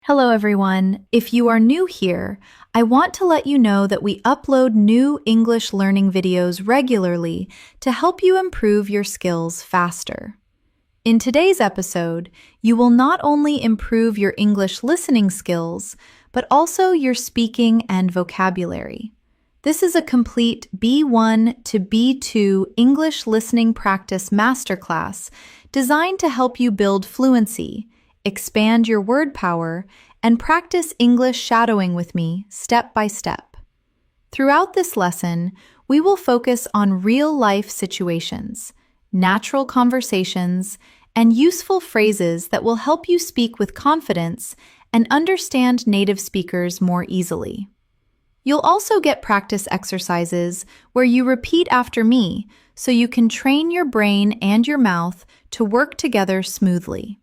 Hello everyone. If you are new here, I want to let you know that we upload new English learning videos regularly to help you improve your skills faster. In today's episode, you will not only improve your English listening skills, but also your speaking and vocabulary. This is a complete B1 to B2 English listening practice masterclass designed to help you build fluency, expand your word power, and practice English shadowing with me step by step. Throughout this lesson, we will focus on real-life situations, natural conversations, and useful phrases that will help you speak with confidence and understand native speakers more easily. You'll also get practice exercises where you repeat after me so you can train your brain and your mouth to work together smoothly.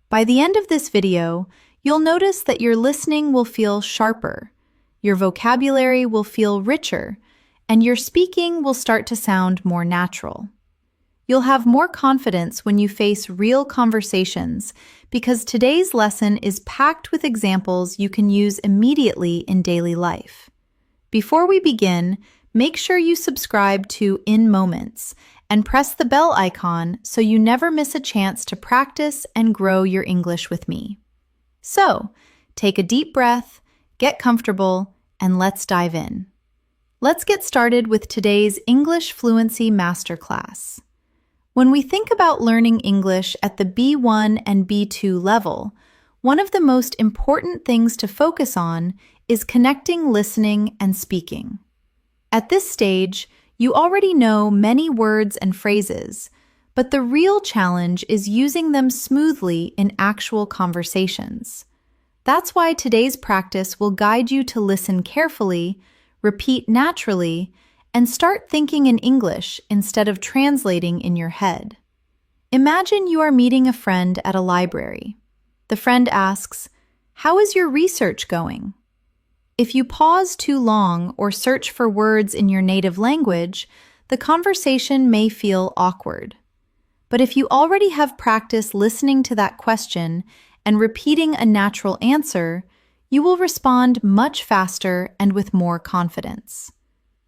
By the end of this video, you'll notice that your listening will feel sharper, your vocabulary will feel richer, and your speaking will start to sound more natural. You'll have more confidence when you face real conversations because today's lesson is packed with examples you can use immediately in daily life. Before we begin, make sure you subscribe to In Moments and press the bell icon so you never miss a chance to practice and grow your English with me. So, take a deep breath, get comfortable, and let's dive in. Let's get started with today's English Fluency Masterclass. When we think about learning English at the B1 and B2 level, one of the most important things to focus on is connecting listening and speaking. At this stage, you already know many words and phrases, but the real challenge is using them smoothly in actual conversations. That's why today's practice will guide you to listen carefully, repeat naturally, and start thinking in English instead of translating in your head. Imagine you are meeting a friend at a library. The friend asks, "How is your research going?" If you pause too long or search for words in your native language, the conversation may feel awkward. But if you already have practice listening to that question and repeating a natural answer, you will respond much faster and with more confidence.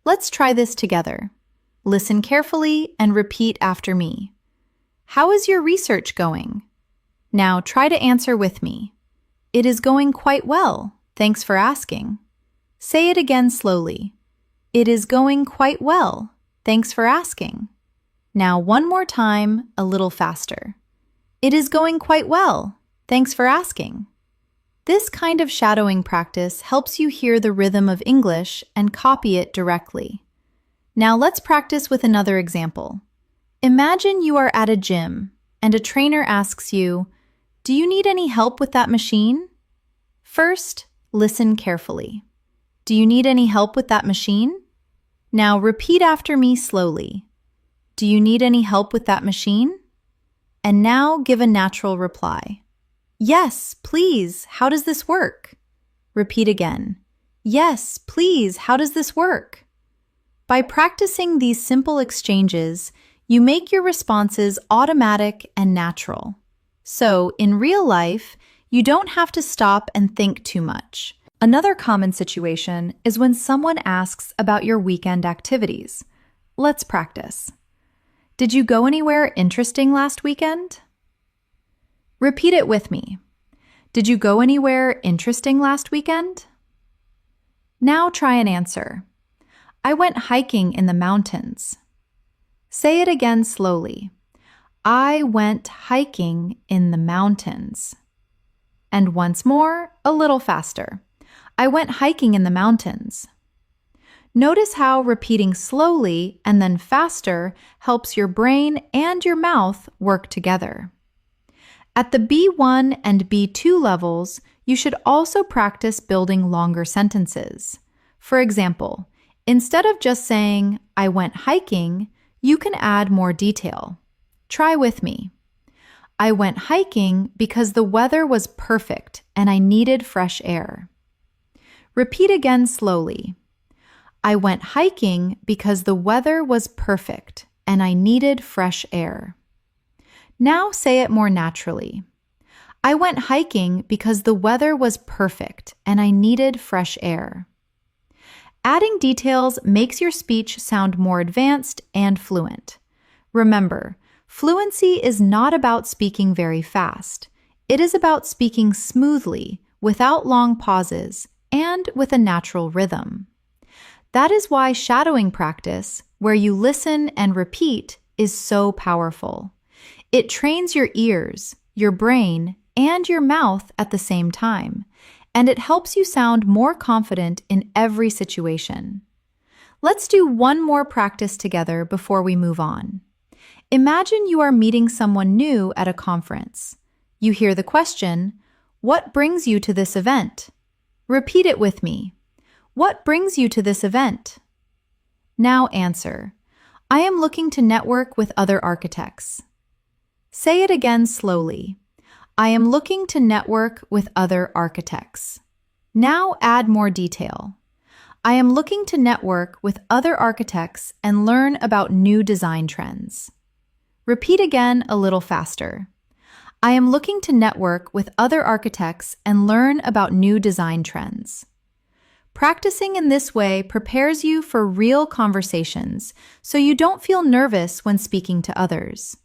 Let's try this together. Listen carefully and repeat after me. How is your research going? Now try to answer with me. It is going quite well. Thanks for asking. Say it again slowly. It is going quite well. Thanks for asking. Now one more time, a little faster. It is going quite well. Thanks for asking. This kind of shadowing practice helps you hear the rhythm of English and copy it directly. Now let's practice with another example. Imagine you are at a gym and a trainer asks you, "Do you need any help with that machine?" First, listen carefully. Do you need any help with that machine? Now repeat after me slowly. Do you need any help with that machine? And now give a natural reply. Yes, please. How does this work? Repeat again. Yes, please. How does this work? By practicing these simple exchanges, you make your responses automatic and natural. So, in real life, you don't have to stop and think too much. Another common situation is when someone asks about your weekend activities. Let's practice. Did you go anywhere interesting last weekend? Repeat it with me. Did you go anywhere interesting last weekend? Now try an answer. I went hiking in the mountains. Say it again slowly. I went hiking in the mountains. And once more, a little faster. I went hiking in the mountains. Notice how repeating slowly and then faster helps your brain and your mouth work together. At the B1 and B2 levels, you should also practice building longer sentences. For example, instead of just saying, I went hiking, you can add more detail. Try with me. I went hiking because the weather was perfect and I needed fresh air. Repeat again slowly. I went hiking because the weather was perfect and I needed fresh air. Now say it more naturally. I went hiking because the weather was perfect and I needed fresh air. Adding details makes your speech sound more advanced and fluent. Remember, fluency is not about speaking very fast. It is about speaking smoothly, without long pauses, and with a natural rhythm. That is why shadowing practice, where you listen and repeat, is so powerful. It trains your ears, your brain, and your mouth at the same time, and it helps you sound more confident in every situation. Let's do one more practice together before we move on. Imagine you are meeting someone new at a conference. You hear the question, "What brings you to this event?" Repeat it with me. What brings you to this event? Now answer. I am looking to network with other architects. Say it again slowly. I am looking to network with other architects. Now add more detail. I am looking to network with other architects and learn about new design trends. Repeat again a little faster. I am looking to network with other architects and learn about new design trends. Practicing in this way prepares you for real conversations, so you don't feel nervous when speaking to others.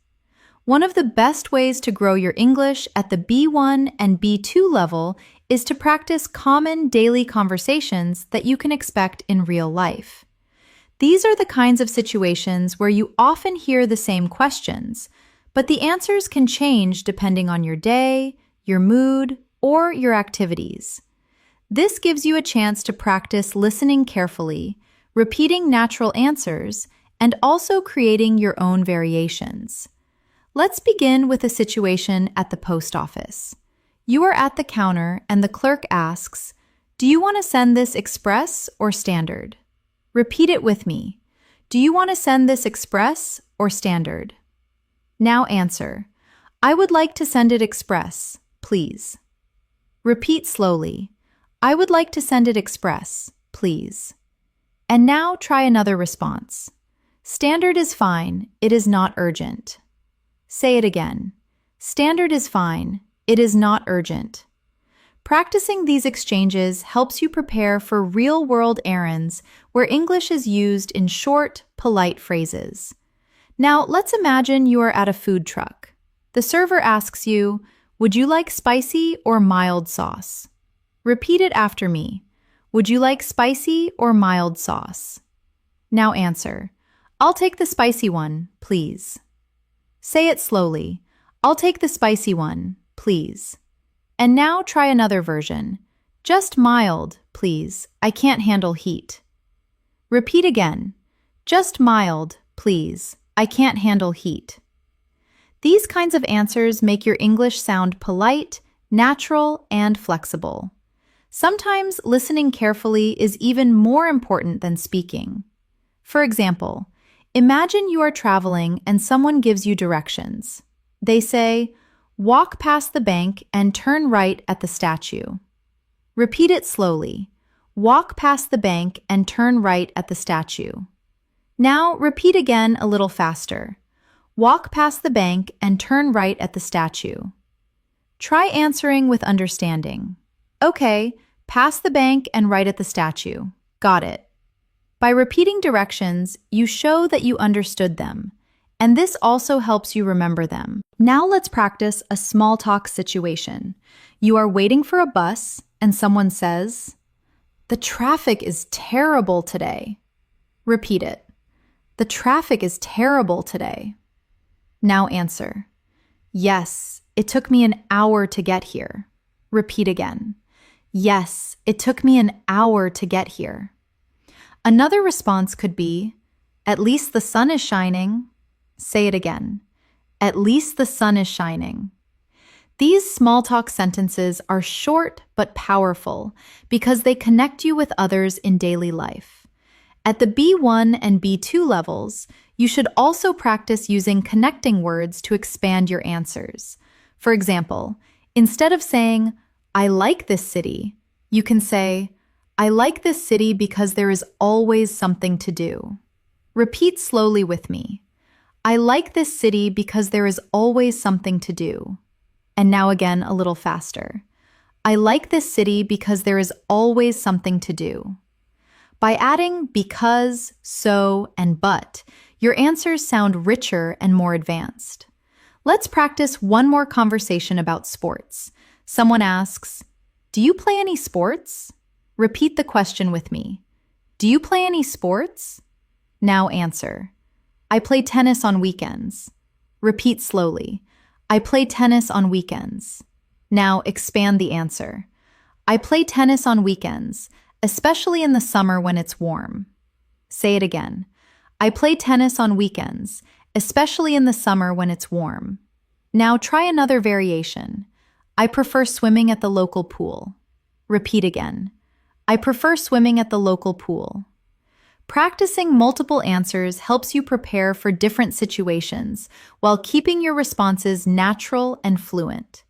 One of the best ways to grow your English at the B1 and B2 level is to practice common daily conversations that you can expect in real life. These are the kinds of situations where you often hear the same questions, but the answers can change depending on your day, your mood, or your activities. This gives you a chance to practice listening carefully, repeating natural answers, and also creating your own variations. Let's begin with a situation at the post office. You are at the counter and the clerk asks, "Do you want to send this express or standard?" Repeat it with me. Do you want to send this express or standard? Now answer. I would like to send it express, please. Repeat slowly. I would like to send it express, please. And now try another response. Standard is fine, it is not urgent. Say it again. Standard is fine, it is not urgent. Practicing these exchanges helps you prepare for real-world errands where English is used in short, polite phrases. Now, let's imagine you are at a food truck. The server asks you, "Would you like spicy or mild sauce?" Repeat it after me. Would you like spicy or mild sauce? Now answer. I'll take the spicy one, please. Say it slowly. I'll take the spicy one, please. And now try another version. Just mild, please. I can't handle heat. Repeat again. Just mild, please. I can't handle heat. These kinds of answers make your English sound polite, natural, and flexible. Sometimes listening carefully is even more important than speaking. For example, imagine you are traveling and someone gives you directions. They say, "Walk past the bank and turn right at the statue." Repeat it slowly. Walk past the bank and turn right at the statue. Now repeat again a little faster. Walk past the bank and turn right at the statue. Try answering with understanding. Okay, past the bank and right at the statue. Got it. By repeating directions, you show that you understood them, and this also helps you remember them. Now let's practice a small talk situation. You are waiting for a bus, and someone says, "The traffic is terrible today." Repeat it. The traffic is terrible today. Now answer. Yes, it took me an hour to get here. Repeat again. Yes, it took me an hour to get here. Another response could be, "At least the sun is shining." Say it again. At least the sun is shining. These small talk sentences are short but powerful because they connect you with others in daily life. At the B1 and B2 levels, you should also practice using connecting words to expand your answers. For example, instead of saying, "I like this city," you can say, "I like this city because there is always something to do." Repeat slowly with me. I like this city because there is always something to do. And now again, a little faster. I like this city because there is always something to do. By adding because, so, and but, your answers sound richer and more advanced. Let's practice one more conversation about sports. Someone asks, "Do you play any sports?" Repeat the question with me. Do you play any sports? Now answer. I play tennis on weekends. Repeat slowly. I play tennis on weekends. Now expand the answer. I play tennis on weekends, especially in the summer when it's warm. Say it again. I play tennis on weekends, especially in the summer when it's warm. Now try another variation. I prefer swimming at the local pool. Repeat again. I prefer swimming at the local pool. Practicing multiple answers helps you prepare for different situations while keeping your responses natural and fluent.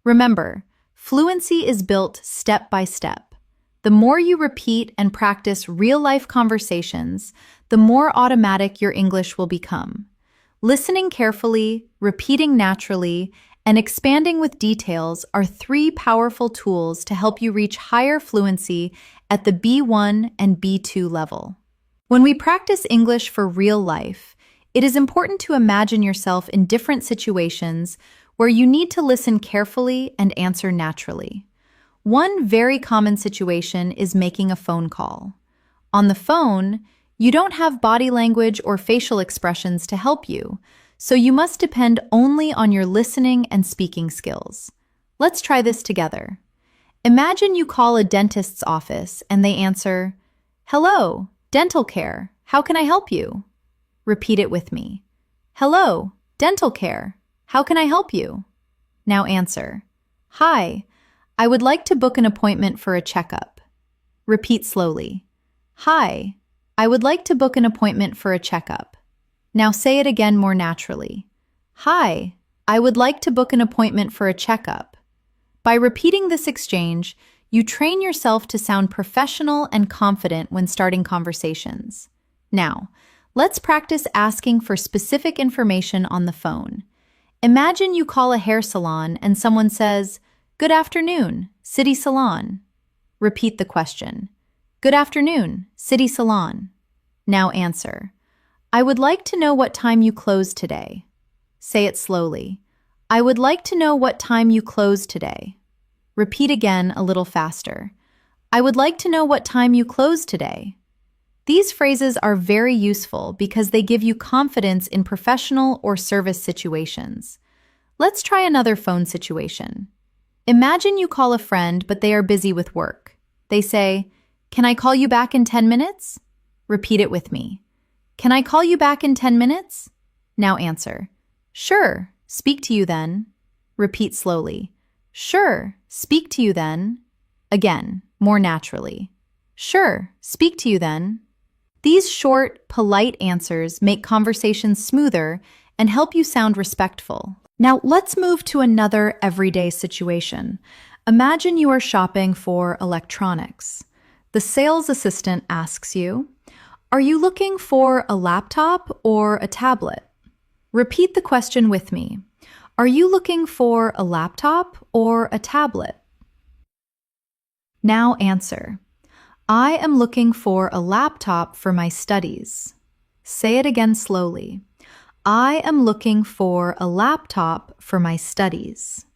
Remember, fluency is built step by step. The more you repeat and practice real-life conversations, the more automatic your English will become. Listening carefully, repeating naturally, and expanding with details are 3 powerful tools to help you reach higher fluency at the B1 and B2 level. When we practice English for real life, it is important to imagine yourself in different situations where you need to listen carefully and answer naturally. One very common situation is making a phone call. On the phone, you don't have body language or facial expressions to help you, so you must depend only on your listening and speaking skills. Let's try this together. Imagine you call a dentist's office and they answer, "Hello, dental care, how can I help you?" Repeat it with me. "Hello, dental care, how can I help you?" Now answer, "Hi, I would like to book an appointment for a checkup." Repeat slowly. "Hi, I would like to book an appointment for a checkup." Now say it again more naturally. "Hi, I would like to book an appointment for a checkup." By repeating this exchange, you train yourself to sound professional and confident when starting conversations. Now, let's practice asking for specific information on the phone. Imagine you call a hair salon and someone says, "Good afternoon, City Salon." Repeat the question. "Good afternoon, City Salon." Now answer. "I would like to know what time you close today." Say it slowly. "I would like to know what time you close today." Repeat again a little faster. "I would like to know what time you close today." These phrases are very useful because they give you confidence in professional or service situations. Let's try another phone situation. Imagine you call a friend, but they are busy with work. They say, "Can I call you back in 10 minutes?" Repeat it with me. "Can I call you back in 10 minutes? Now answer. "Sure, speak to you then." Repeat slowly. "Sure, speak to you then." Again, more naturally. "Sure, speak to you then." These short, polite answers make conversations smoother and help you sound respectful. Now, let's move to another everyday situation. Imagine you are shopping for electronics. The sales assistant asks you, "Are you looking for a laptop or a tablet?" Repeat the question with me. Are you looking for a laptop or a tablet? Now answer. I am looking for a laptop for my studies. Say it again slowly. I am looking for a laptop for my studies.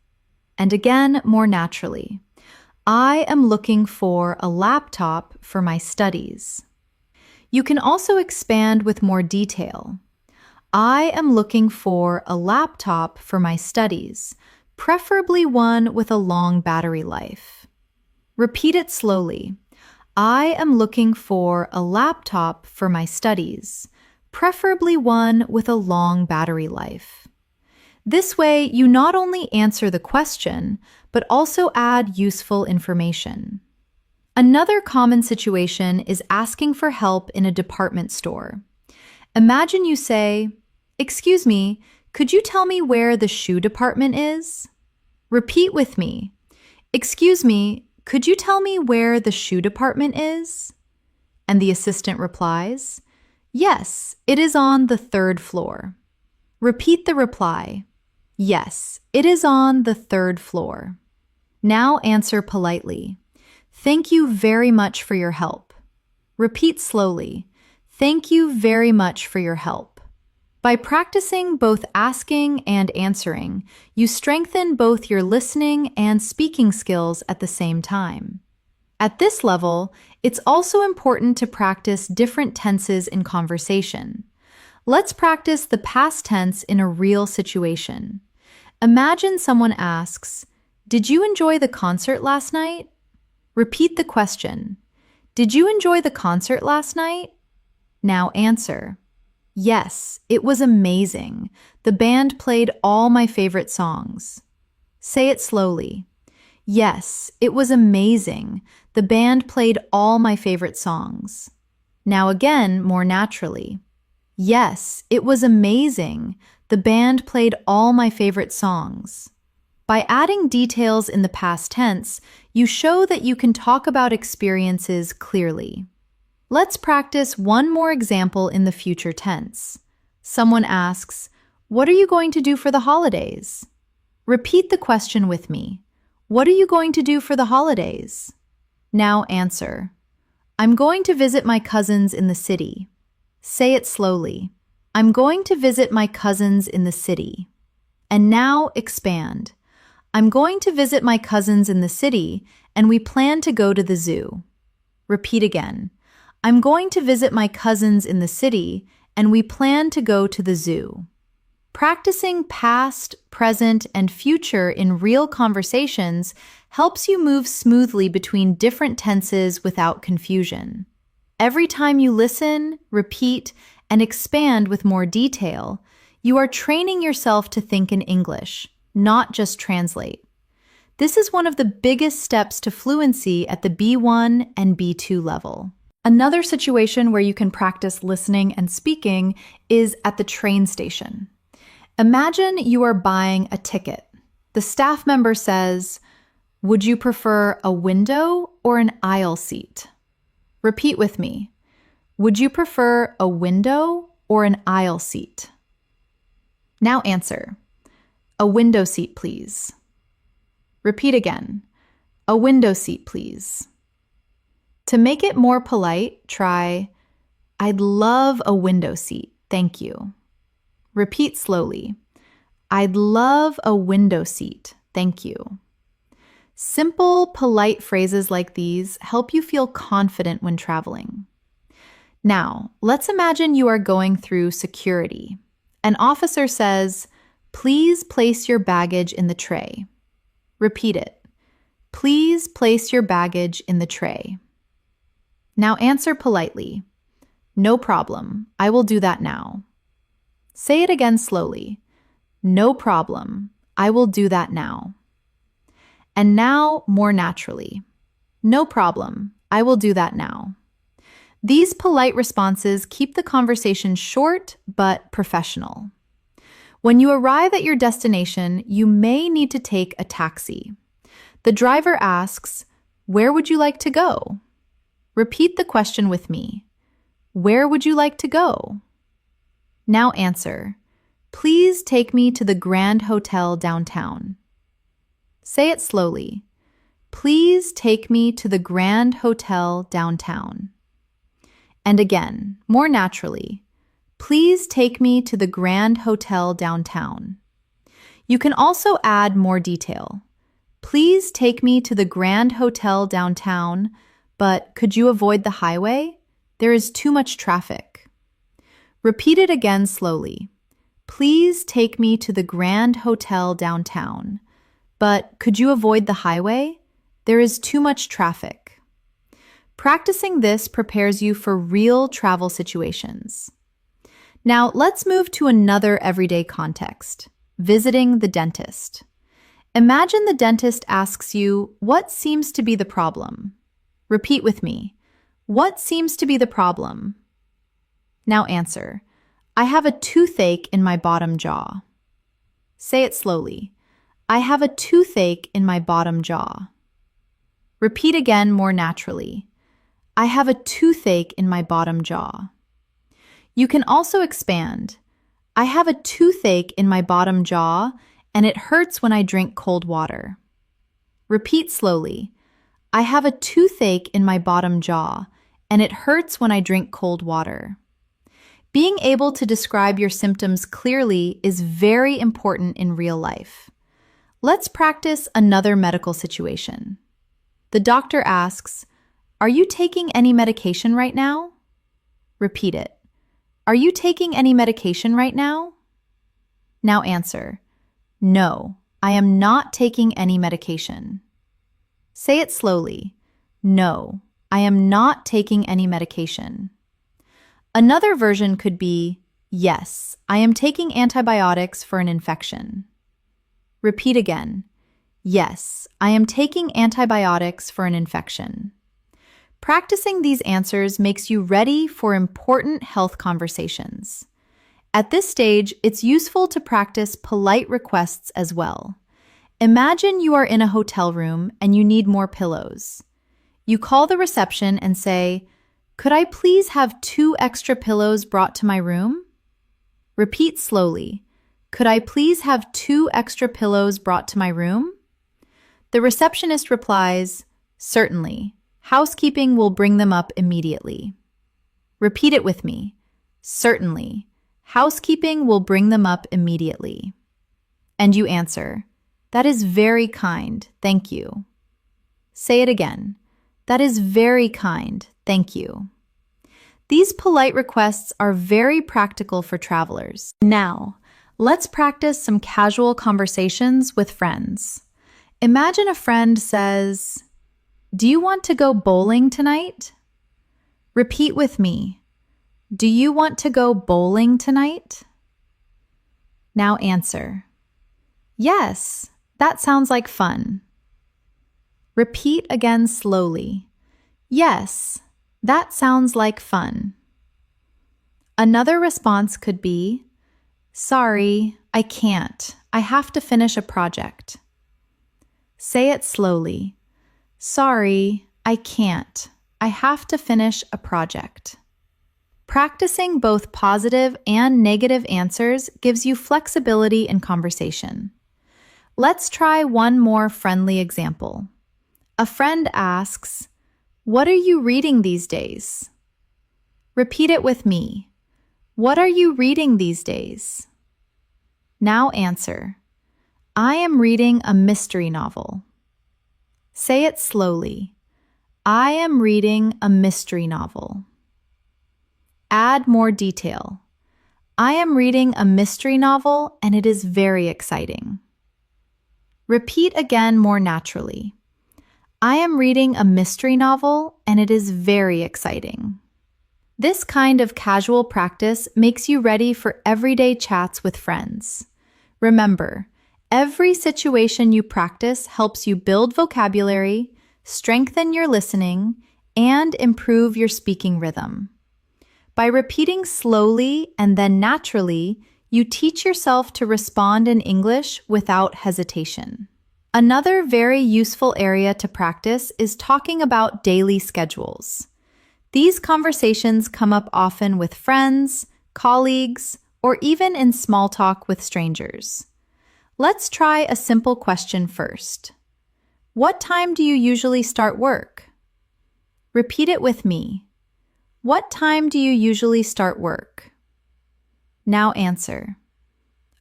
And again, more naturally. I am looking for a laptop for my studies. You can also expand with more detail. I am looking for a laptop for my studies, preferably one with a long battery life. Repeat it slowly. I am looking for a laptop for my studies, preferably one with a long battery life. This way, you not only answer the question, but also add useful information. Another common situation is asking for help in a department store. Imagine you say, "Excuse me, could you tell me where the shoe department is?" Repeat with me. "Excuse me, could you tell me where the shoe department is?" And the assistant replies, "Yes, it is on the 3rd floor." Repeat the reply. Yes, it is on the third floor. Now answer politely. Thank you very much for your help. Repeat slowly. Thank you very much for your help. By practicing both asking and answering, you strengthen both your listening and speaking skills at the same time. At this level, it's also important to practice different tenses in conversation. Let's practice the past tense in a real situation. Imagine someone asks, "Did you enjoy the concert last night?" Repeat the question. Did you enjoy the concert last night? Now answer. Yes, it was amazing. The band played all my favorite songs. Say it slowly. Yes, it was amazing. The band played all my favorite songs. Now again, more naturally. Yes, it was amazing. The band played all my favorite songs. By adding details in the past tense, you show that you can talk about experiences clearly. Let's practice one more example in the future tense. Someone asks, "What are you going to do for the holidays?" Repeat the question with me. What are you going to do for the holidays? Now answer. I'm going to visit my cousins in the city. Say it slowly. I'm going to visit my cousins in the city. And now expand. I'm going to visit my cousins in the city, and we plan to go to the zoo. Repeat again. I'm going to visit my cousins in the city, and we plan to go to the zoo. Practicing past, present, and future in real conversations helps you move smoothly between different tenses without confusion. Every time you listen, repeat, and expand with more detail, you are training yourself to think in English, not just translate. This is one of the biggest steps to fluency at the B1 and B2 level. Another situation where you can practice listening and speaking is at the train station. Imagine you are buying a ticket. The staff member says, "Would you prefer a window or an aisle seat?" Repeat with me. Would you prefer a window or an aisle seat? Now answer. A window seat, please. Repeat again. A window seat, please. To make it more polite, try, "I'd love a window seat, thank you." Repeat slowly. I'd love a window seat, thank you. Simple, polite phrases like these help you feel confident when traveling. Now, let's imagine you are going through security. An officer says, "Please place your baggage in the tray." Repeat it. Please place your baggage in the tray. Now answer politely. No problem, I will do that now. Say it again slowly. No problem, I will do that now. And now more naturally. No problem, I will do that now. These polite responses keep the conversation short but professional. When you arrive at your destination, you may need to take a taxi. The driver asks, "Where would you like to go?" Repeat the question with me. Where would you like to go? Now answer. Please take me to the Grand Hotel downtown. Say it slowly. Please take me to the Grand Hotel downtown. And again, more naturally. Please take me to the Grand Hotel downtown. You can also add more detail. Please take me to the Grand Hotel downtown, but could you avoid the highway? There is too much traffic. Repeat it again slowly. Please take me to the Grand Hotel downtown, but could you avoid the highway? There is too much traffic. Practicing this prepares you for real travel situations. Now let's move to another everyday context, visiting the dentist. Imagine the dentist asks you, "What seems to be the problem?" Repeat with me. What seems to be the problem? Now answer. I have a toothache in my bottom jaw. Say it slowly. I have a toothache in my bottom jaw. Repeat again more naturally. I have a toothache in my bottom jaw. You can also expand. I have a toothache in my bottom jaw, and it hurts when I drink cold water. Repeat slowly. I have a toothache in my bottom jaw, and it hurts when I drink cold water. Being able to describe your symptoms clearly is very important in real life. Let's practice another medical situation. The doctor asks, "Are you taking any medication right now?" Repeat it. Are you taking any medication right now? Now answer, "No, I am not taking any medication." Say it slowly. No, I am not taking any medication. Another version could be, "Yes, I am taking antibiotics for an infection." Repeat again. Yes, I am taking antibiotics for an infection. Practicing these answers makes you ready for important health conversations. At this stage, it's useful to practice polite requests as well. Imagine you are in a hotel room and you need more pillows. You call the reception and say, "Could I please have 2 extra pillows brought to my room?" Repeat slowly. "Could I please have 2 extra pillows brought to my room?" The receptionist replies, "Certainly. Housekeeping will bring them up immediately." Repeat it with me. Certainly. Housekeeping will bring them up immediately. And you answer, "That is very kind, thank you." Say it again. That is very kind, thank you. These polite requests are very practical for travelers. Now, let's practice some casual conversations with friends. Imagine a friend says, "Do you want to go bowling tonight?" Repeat with me. Do you want to go bowling tonight? Now answer. Yes, that sounds like fun. Repeat again slowly. Yes, that sounds like fun. Another response could be, "Sorry, I can't. I have to finish a project." Say it slowly. Sorry, I can't. I have to finish a project. Practicing both positive and negative answers gives you flexibility in conversation. Let's try one more friendly example. A friend asks, "What are you reading these days?" Repeat it with me. What are you reading these days? Now answer. I am reading a mystery novel. Say it slowly. I am reading a mystery novel. Add more detail. I am reading a mystery novel and it is very exciting. Repeat again more naturally. I am reading a mystery novel and it is very exciting. This kind of casual practice makes you ready for everyday chats with friends. Remember, every situation you practice helps you build vocabulary, strengthen your listening, and improve your speaking rhythm. By repeating slowly and then naturally, you teach yourself to respond in English without hesitation. Another very useful area to practice is talking about daily schedules. These conversations come up often with friends, colleagues, or even in small talk with strangers. Let's try a simple question first. What time do you usually start work? Repeat it with me. What time do you usually start work? Now answer.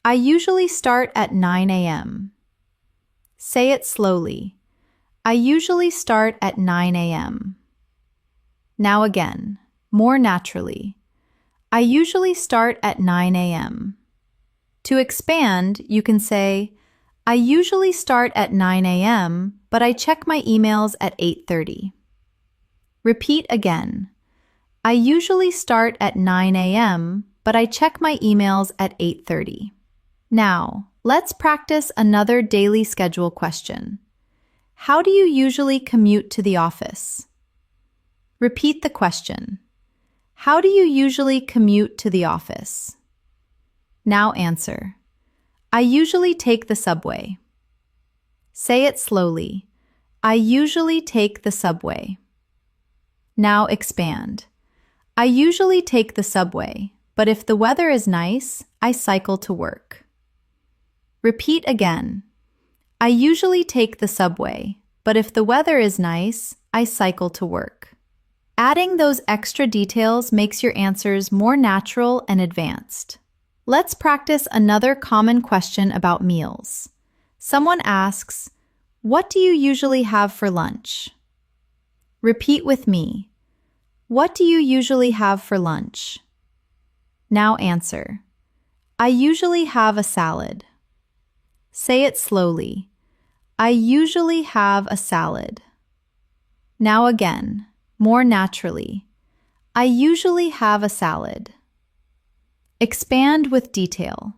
I usually start at 9 a.m. Say it slowly. I usually start at 9 a.m. Now again, more naturally. I usually start at 9 a.m. To expand, you can say, I usually start at 9 a.m., but I check my emails at 8:30. Repeat again. I usually start at 9 a.m., but I check my emails at 8:30. Now, let's practice another daily schedule question. How do you usually commute to the office? Repeat the question. How do you usually commute to the office? Now answer. I usually take the subway. Say it slowly. I usually take the subway. Now expand. I usually take the subway, but if the weather is nice, I cycle to work. Repeat again. I usually take the subway, but if the weather is nice, I cycle to work. Adding those extra details makes your answers more natural and advanced. Let's practice another common question about meals. Someone asks, "What do you usually have for lunch?" Repeat with me. What do you usually have for lunch? Now answer. I usually have a salad. Say it slowly. I usually have a salad. Now again, more naturally. I usually have a salad. Expand with detail.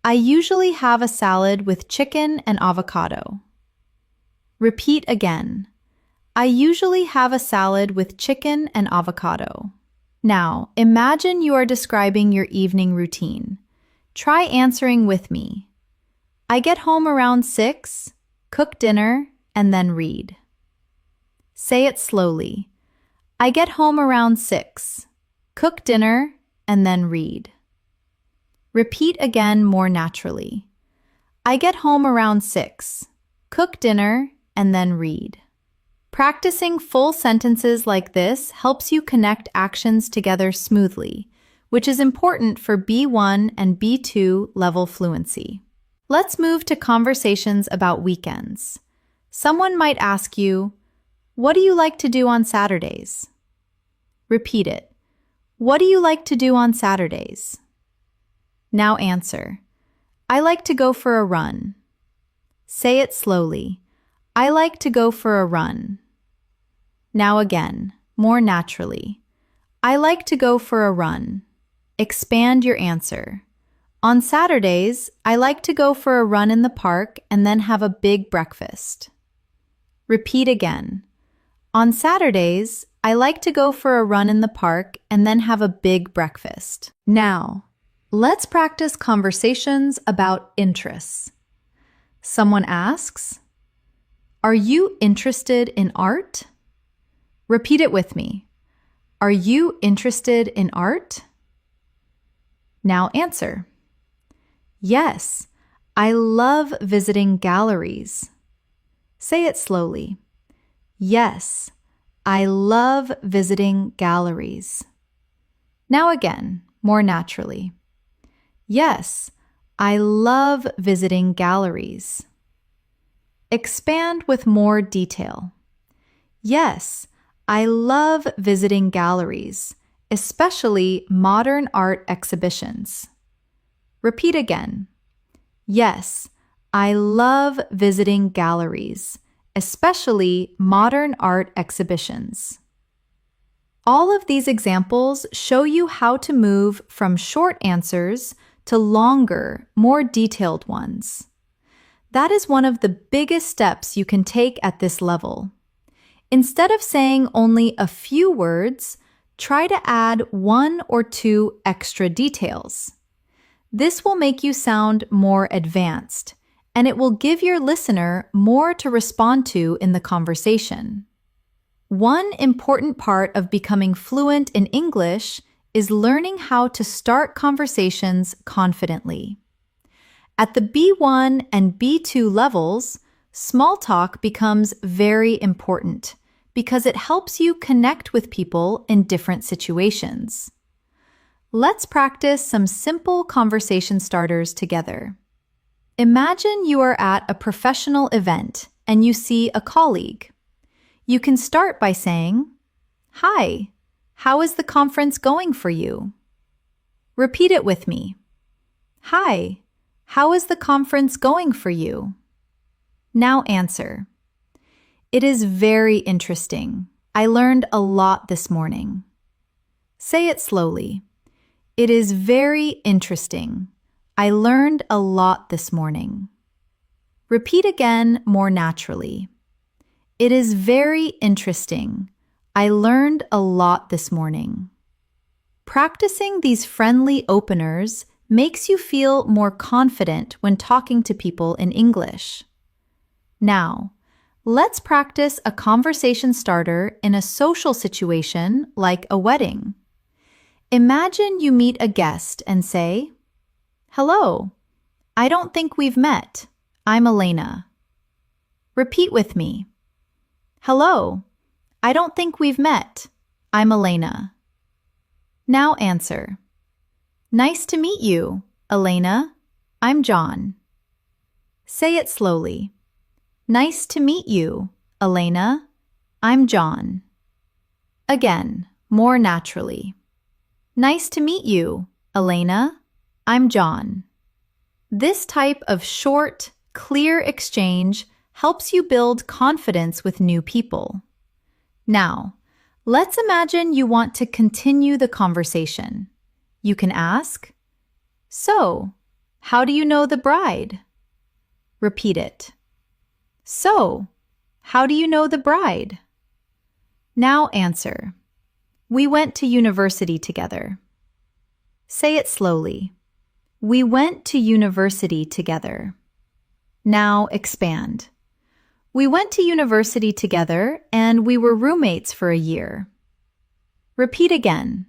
I usually have a salad with chicken and avocado. Repeat again. I usually have a salad with chicken and avocado. Now, imagine you are describing your evening routine. Try answering with me. I get home around 6, cook dinner, and then read. Say it slowly. I get home around 6, cook dinner, and then read. Repeat again more naturally. I get home around 6, cook dinner, and then read. Practicing full sentences like this helps you connect actions together smoothly, which is important for B1 and B2 level fluency. Let's move to conversations about weekends. Someone might ask you, "What do you like to do on Saturdays?" Repeat it. What do you like to do on Saturdays? Now answer. I like to go for a run. Say it slowly. I like to go for a run. Now again, more naturally. I like to go for a run. Expand your answer. On Saturdays, I like to go for a run in the park and then have a big breakfast. Repeat again. On Saturdays, I like to go for a run in the park and then have a big breakfast. Now, let's practice conversations about interests. Someone asks, "Are you interested in art?" Repeat it with me. Are you interested in art? Now answer. Yes, I love visiting galleries. Say it slowly. Yes, I love visiting galleries. Now again, more naturally. Yes, I love visiting galleries. Expand with more detail. Yes, I love visiting galleries, especially modern art exhibitions. Repeat again. Yes, I love visiting galleries, especially modern art exhibitions. All of these examples show you how to move from short answers to longer, more detailed ones. That is one of the biggest steps you can take at this level. Instead of saying only a few words, try to add 1 or 2 extra details. This will make you sound more advanced, and it will give your listener more to respond to in the conversation. One important part of becoming fluent in English is learning how to start conversations confidently. At the B1 and B2 levels, small talk becomes very important because it helps you connect with people in different situations. Let's practice some simple conversation starters together. Imagine you are at a professional event and you see a colleague. You can start by saying, "Hi, how is the conference going for you?" Repeat it with me. "Hi, how is the conference going for you?" Now answer. "It is very interesting. I learned a lot this morning." Say it slowly. "It is very interesting. I learned a lot this morning." Repeat again more naturally. "It is very interesting. I learned a lot this morning." Practicing these friendly openers makes you feel more confident when talking to people in English. Now, let's practice a conversation starter in a social situation like a wedding. Imagine you meet a guest and say, "Hello, I don't think we've met. I'm Elena. Repeat with me. Hello. I don't think we've met. I'm Elena. Now answer. Nice to meet you, Elena. I'm John. Say it slowly. Nice to meet you, Elena. I'm John. Again, more naturally. Nice to meet you, Elena. I'm John. This type of short, clear exchange helps you build confidence with new people. Now, let's imagine you want to continue the conversation. You can ask, So, how do you know the bride? Repeat it. So, how do you know the bride? Now answer. We went to university together. Say it slowly. We went to university together. Now expand. We went to university together and we were roommates for a year. Repeat again.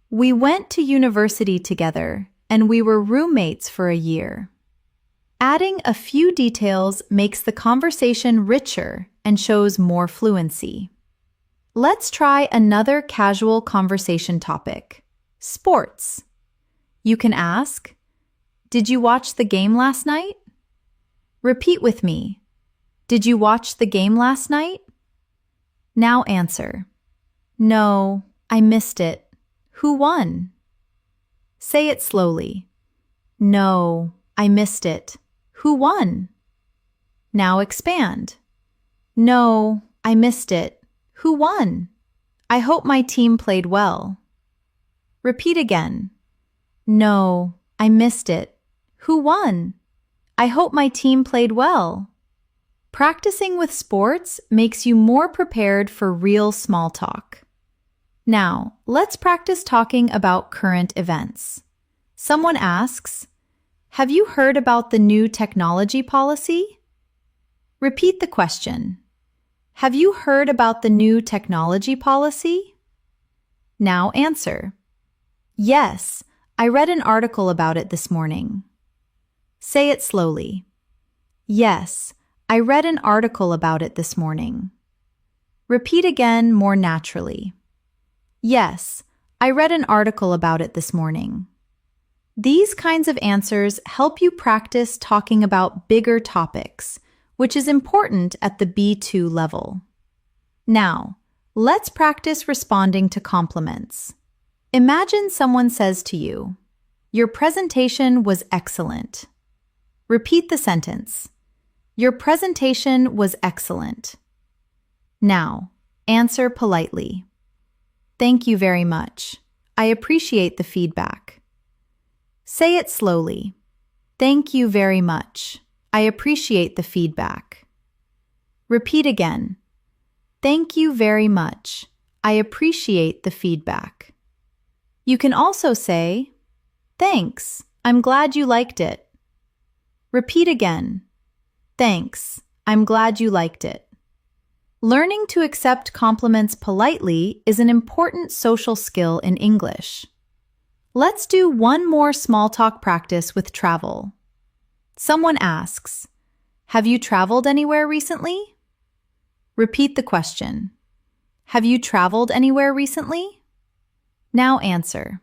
We went to university together and we were roommates for a year. Adding a few details makes the conversation richer and shows more fluency. Let's try another casual conversation topic, sports. You can ask, Did you watch the game last night? Repeat with me. Did you watch the game last night? Now answer. No, I missed it. Who won? Say it slowly. No, I missed it. Who won? Now expand. No, I missed it. Who won? I hope my team played well. Repeat again. No, I missed it. Who won? I hope my team played well. Practicing with sports makes you more prepared for real small talk. Now, let's practice talking about current events. Someone asks, Have you heard about the new technology policy? Repeat the question. Have you heard about the new technology policy? Now answer. Yes, I read an article about it this morning. Say it slowly. Yes, I read an article about it this morning. Repeat again more naturally. Yes, I read an article about it this morning. These kinds of answers help you practice talking about bigger topics, which is important at the B2 level. Now, let's practice responding to compliments. Imagine someone says to you, Your presentation was excellent. Repeat the sentence. Your presentation was excellent. Now, answer politely. Thank you very much. I appreciate the feedback. Say it slowly. Thank you very much. I appreciate the feedback. Repeat again. Thank you very much. I appreciate the feedback. You can also say, Thanks. I'm glad you liked it. Repeat again. Thanks. I'm glad you liked it. Learning to accept compliments politely is an important social skill in English. Let's do one more small talk practice with travel. Someone asks, Have you traveled anywhere recently? Repeat the question. Have you traveled anywhere recently? Now answer.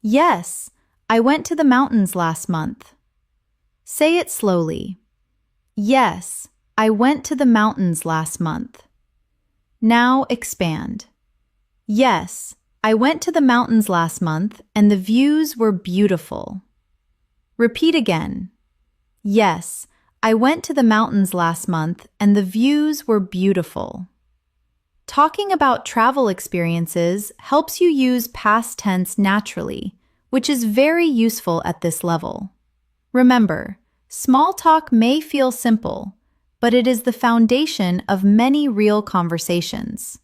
Yes, I went to the mountains last month. Say it slowly. Yes, I went to the mountains last month. Now expand. Yes, I went to the mountains last month and the views were beautiful. Repeat again. Yes, I went to the mountains last month and the views were beautiful. Talking about travel experiences helps you use past tense naturally, which is very useful at this level. Remember, small talk may feel simple, but it is the foundation of many real conversations.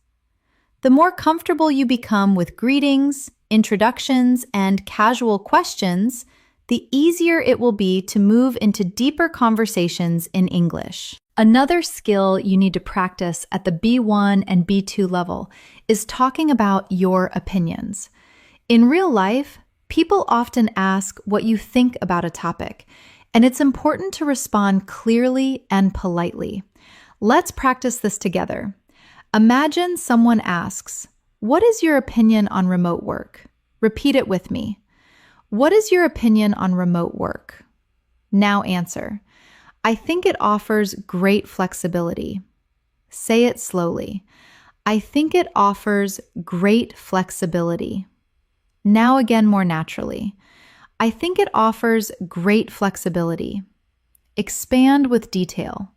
The more comfortable you become with greetings, introductions, and casual questions, the easier it will be to move into deeper conversations in English. Another skill you need to practice at the B1 and B2 level is talking about your opinions. In real life, people often ask what you think about a topic, And it's important to respond clearly and politely. Let's practice this together. Imagine someone asks, "What is your opinion on remote work?" Repeat it with me. What is your opinion on remote work? Now answer. I think it offers great flexibility. Say it slowly. I think it offers great flexibility. Now again more naturally. I think it offers great flexibility. Expand with detail.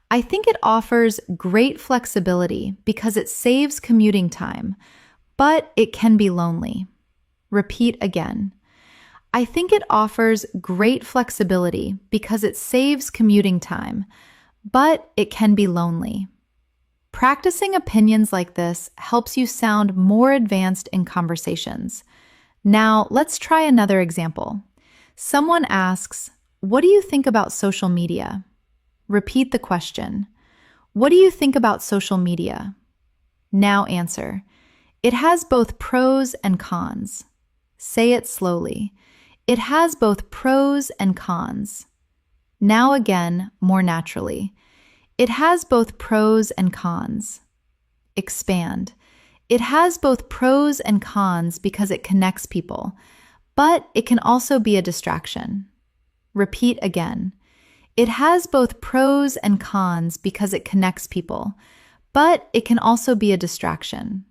I think it offers great flexibility because it saves commuting time, but it can be lonely. Repeat again. I think it offers great flexibility because it saves commuting time, but it can be lonely. Practicing opinions like this helps you sound more advanced in conversations. Now, let's try another example. Someone asks, "What do you think about social media?" Repeat the question. What do you think about social media? Now answer. It has both pros and cons. Say it slowly. It has both pros and cons. Now again, more naturally. It has both pros and cons. Expand. It has both pros and cons because it connects people, but it can also be a distraction. Repeat again. It has both pros and cons because it connects people, but it can also be a distraction.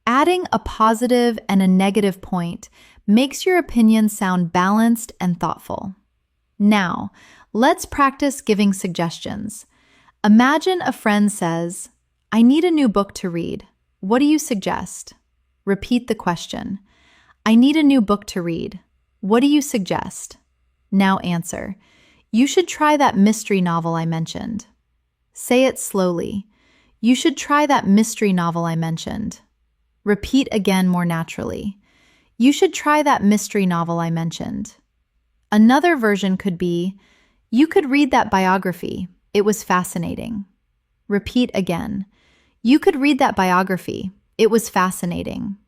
Adding a positive and a negative point makes your opinion sound balanced and thoughtful. Now, let's practice giving suggestions. Imagine a friend says, "I need a new book to read. What do you suggest?" Repeat the question. I need a new book to read. What do you suggest? Now answer. You should try that mystery novel I mentioned. Say it slowly. You should try that mystery novel I mentioned. Repeat again more naturally. You should try that mystery novel I mentioned. Another version could be, you could read that biography. It was fascinating. Repeat again. You could read that biography. It was fascinating.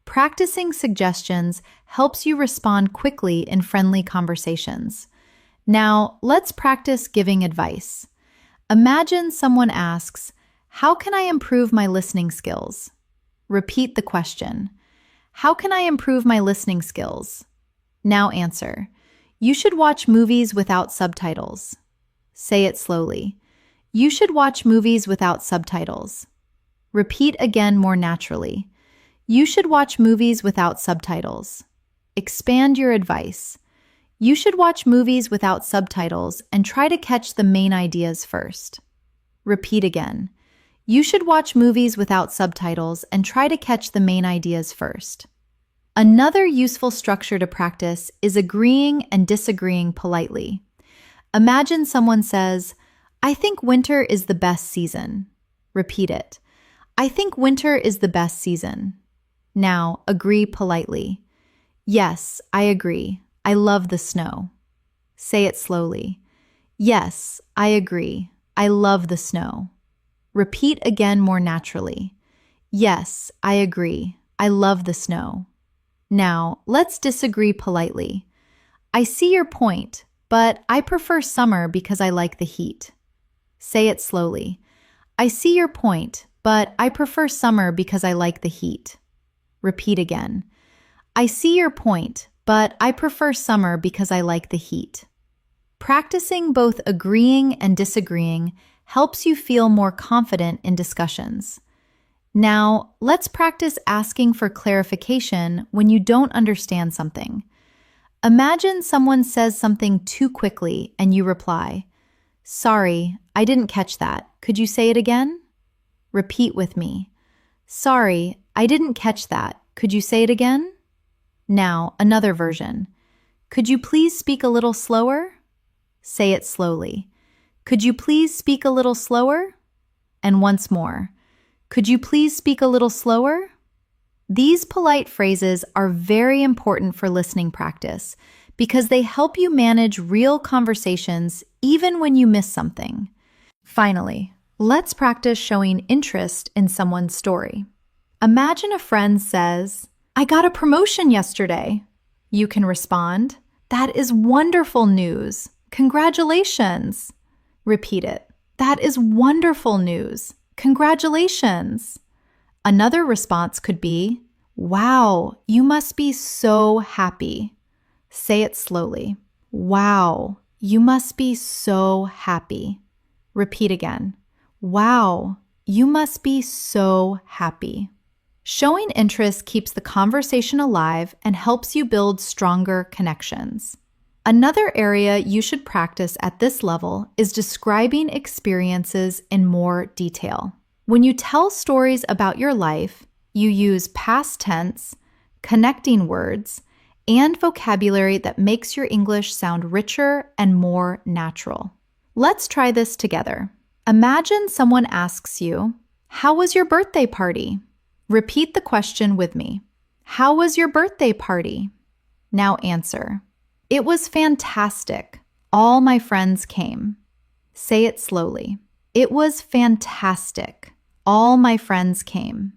Practicing suggestions helps you respond quickly in friendly conversations. Now, let's practice giving advice. Imagine someone asks, "How can I improve my listening skills?" Repeat the question. How can I improve my listening skills? Now answer. You should watch movies without subtitles. Say it slowly. You should watch movies without subtitles. Repeat again more naturally. You should watch movies without subtitles. Expand your advice. You should watch movies without subtitles and try to catch the main ideas first. Repeat again. You should watch movies without subtitles and try to catch the main ideas first. Another useful structure to practice is agreeing and disagreeing politely. Imagine someone says, "I think winter is the best season." Repeat it. I think winter is the best season. Now, agree politely. Yes, I agree. I love the snow. Say it slowly. Yes, I agree. I love the snow. Repeat again more naturally. Yes, I agree. I love the snow. Now, let's disagree politely. I see your point, but I prefer summer because I like the heat. Say it slowly. I see your point, but I prefer summer because I like the heat. Repeat again. I see your point, but I prefer summer because I like the heat. Practicing both agreeing and disagreeing helps you feel more confident in discussions. Now, let's practice asking for clarification when you don't understand something. Imagine someone says something too quickly and you reply, "Sorry, I didn't catch that. Could you say it again?" Repeat with me. "Sorry, I didn't catch that. Could you say it again?" Now, another version. "Could you please speak a little slower?" Say it slowly. "Could you please speak a little slower?" And once more. "Could you please speak a little slower?" These polite phrases are very important for listening practice because they help you manage real conversations even when you miss something. Finally, let's practice showing interest in someone's story. Imagine a friend says, "I got a promotion yesterday." You can respond, That is wonderful news. Congratulations. Repeat it. That is wonderful news. Congratulations. Another response could be, wow, you must be so happy. Say it slowly. Wow, you must be so happy. Repeat again. Wow, you must be so happy. Showing interest keeps the conversation alive and helps you build stronger connections. Another area you should practice at this level is describing experiences in more detail. When you tell stories about your life, you use past tense, connecting words, and vocabulary that makes your English sound richer and more natural. Let's try this together. Imagine someone asks you, "How was your birthday party?" Repeat the question with me. How was your birthday party? Now answer. It was fantastic. All my friends came. Say it slowly. It was fantastic. All my friends came.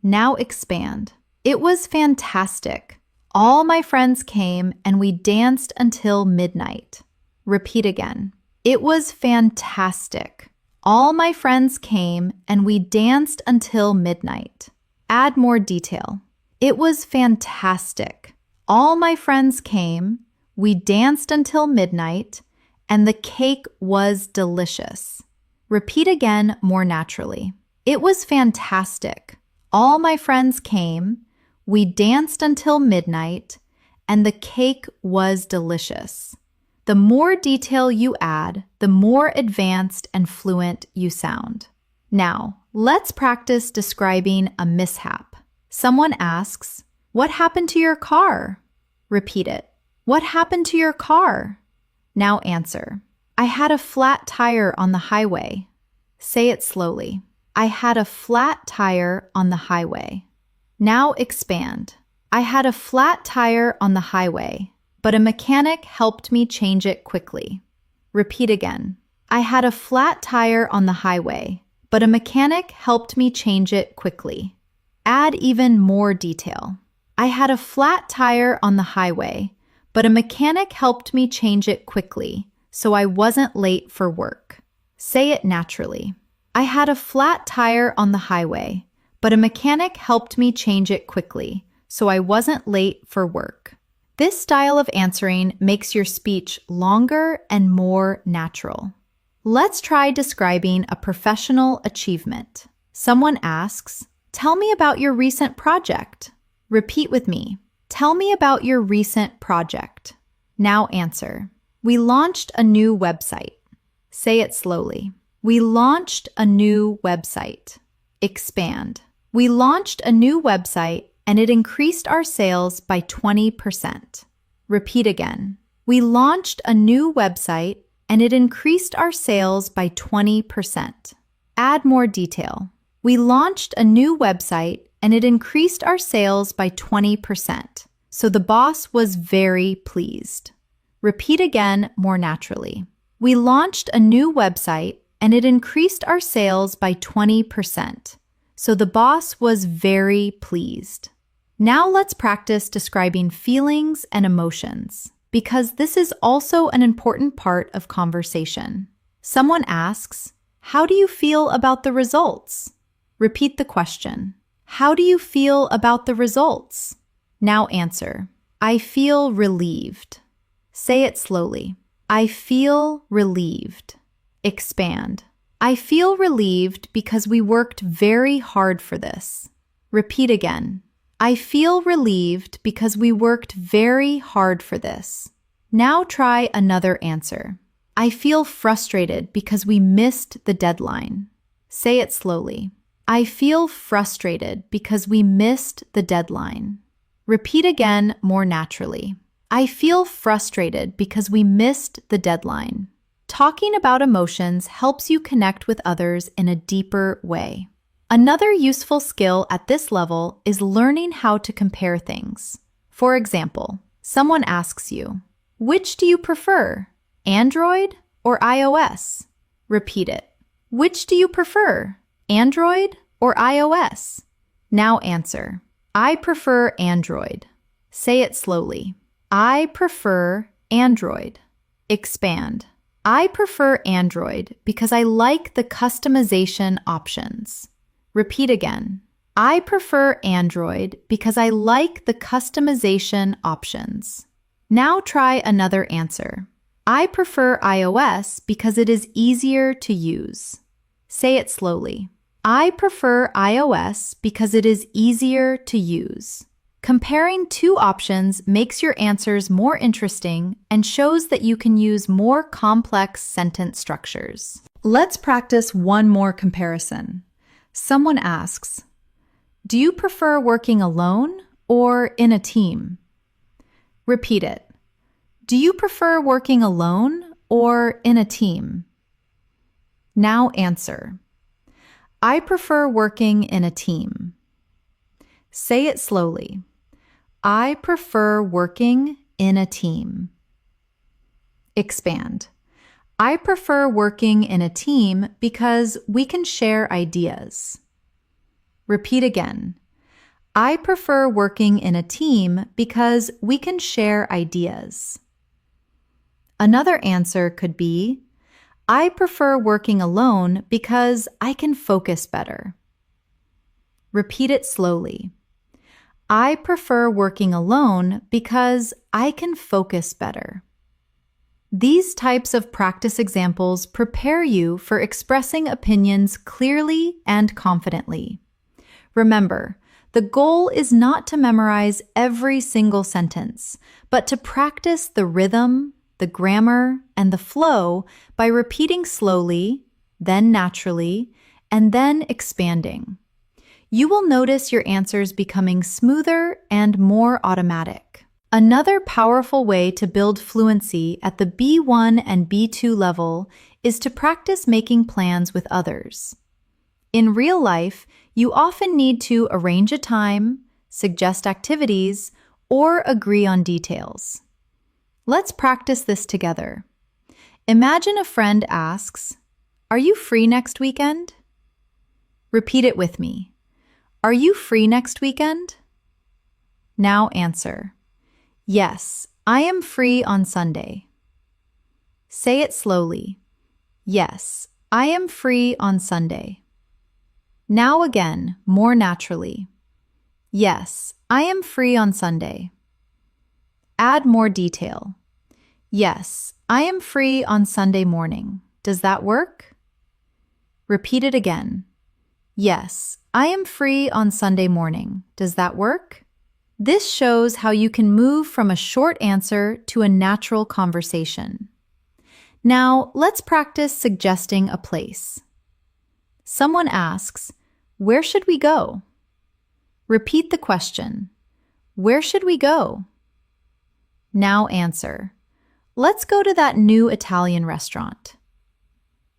Now expand. It was fantastic. All my friends came and we danced until midnight. Repeat again. It was fantastic. All my friends came and we danced until midnight. Add more detail. It was fantastic. All my friends came, we danced until midnight, and the cake was delicious. Repeat again more naturally. It was fantastic. All my friends came, we danced until midnight, and the cake was delicious. The more detail you add, the more advanced and fluent you sound. Now, let's practice describing a mishap. Someone asks, "What happened to your car?" Repeat it. What happened to your car? Now answer. I had a flat tire on the highway. Say it slowly. I had a flat tire on the highway. Now expand. I had a flat tire on the highway, but a mechanic helped me change it quickly. Repeat again. I had a flat tire on the highway, but a mechanic helped me change it quickly. Add even more detail. I had a flat tire on the highway, but a mechanic helped me change it quickly, so I wasn't late for work. Say it naturally. I had a flat tire on the highway, but a mechanic helped me change it quickly, so I wasn't late for work. This style of answering makes your speech longer and more natural. Let's try describing a professional achievement. Someone asks, "Tell me about your recent project." Repeat with me. Tell me about your recent project. Now answer. We launched a new website. Say it slowly. We launched a new website. Expand. We launched a new website and it increased our sales by 20%. Repeat again. We launched a new website and it increased our sales by 20%. Add more detail. We launched a new website and it increased our sales by 20%, so the boss was very pleased. Repeat again more naturally. We launched a new website and it increased our sales by 20%, so the boss was very pleased. Now let's practice describing feelings and emotions, because this is also an important part of conversation. Someone asks, "How do you feel about the results?" Repeat the question. How do you feel about the results? Now answer. I feel relieved. Say it slowly. I feel relieved. Expand. I feel relieved because we worked very hard for this. Repeat again. I feel relieved because we worked very hard for this. Now try another answer. I feel frustrated because we missed the deadline. Say it slowly. I feel frustrated because we missed the deadline. Repeat again more naturally. I feel frustrated because we missed the deadline. Talking about emotions helps you connect with others in a deeper way. Another useful skill at this level is learning how to compare things. For example, someone asks you, "Which do you prefer, Android or iOS?" Repeat it. Which do you prefer, Android or iOS? Now answer. I prefer Android. Say it slowly. I prefer Android. Expand. I prefer Android because I like the customization options. Repeat again. I prefer Android because I like the customization options. Now try another answer. I prefer iOS because it is easier to use. Say it slowly. I prefer iOS because it is easier to use. Comparing two options makes your answers more interesting and shows that you can use more complex sentence structures. Let's practice one more comparison. Someone asks, "Do you prefer working alone or in a team?" Repeat it. Do you prefer working alone or in a team? Now answer. I prefer working in a team. Say it slowly. I prefer working in a team. Expand. I prefer working in a team because we can share ideas. Repeat again. I prefer working in a team because we can share ideas. Another answer could be, I prefer working alone because I can focus better. Repeat it slowly. I prefer working alone because I can focus better. These types of practice examples prepare you for expressing opinions clearly and confidently. Remember, the goal is not to memorize every single sentence, but to practice the rhythm, the grammar, and the flow by repeating slowly, then naturally, and then expanding. You will notice your answers becoming smoother and more automatic. Another powerful way to build fluency at the B1 and B2 level is to practice making plans with others. In real life, you often need to arrange a time, suggest activities, or agree on details. Let's practice this together. Imagine a friend asks, "Are you free next weekend?" Repeat it with me. Are you free next weekend? Now answer. Yes, I am free on Sunday. Say it slowly. Yes, I am free on Sunday. Now again, more naturally. Yes, I am free on Sunday. Add more detail. Yes, I am free on Sunday morning. Does that work? Repeat it again. Yes, I am free on Sunday morning. Does that work? This shows how you can move from a short answer to a natural conversation. Now, let's practice suggesting a place. Someone asks, "Where should we go?" Repeat the question. Where should we go? Now answer. Let's go to that new Italian restaurant.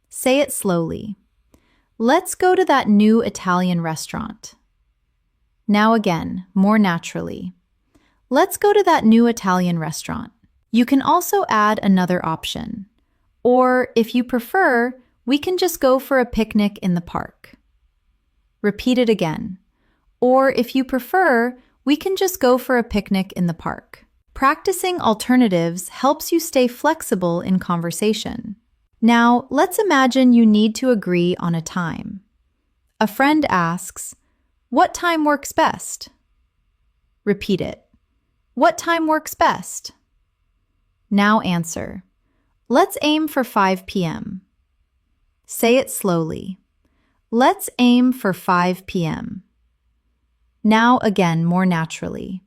Say it slowly. Let's go to that new Italian restaurant. Now again, more naturally. Let's go to that new Italian restaurant. You can also add another option. Or, if you prefer, we can just go for a picnic in the park. Repeat it again. Or, if you prefer, we can just go for a picnic in the park. Practicing alternatives helps you stay flexible in conversation. Now, let's imagine you need to agree on a time. A friend asks, "What time works best?" Repeat it. What time works best? Now answer. Let's aim for 5 p.m. Say it slowly. Let's aim for 5 p.m. Now again, more naturally.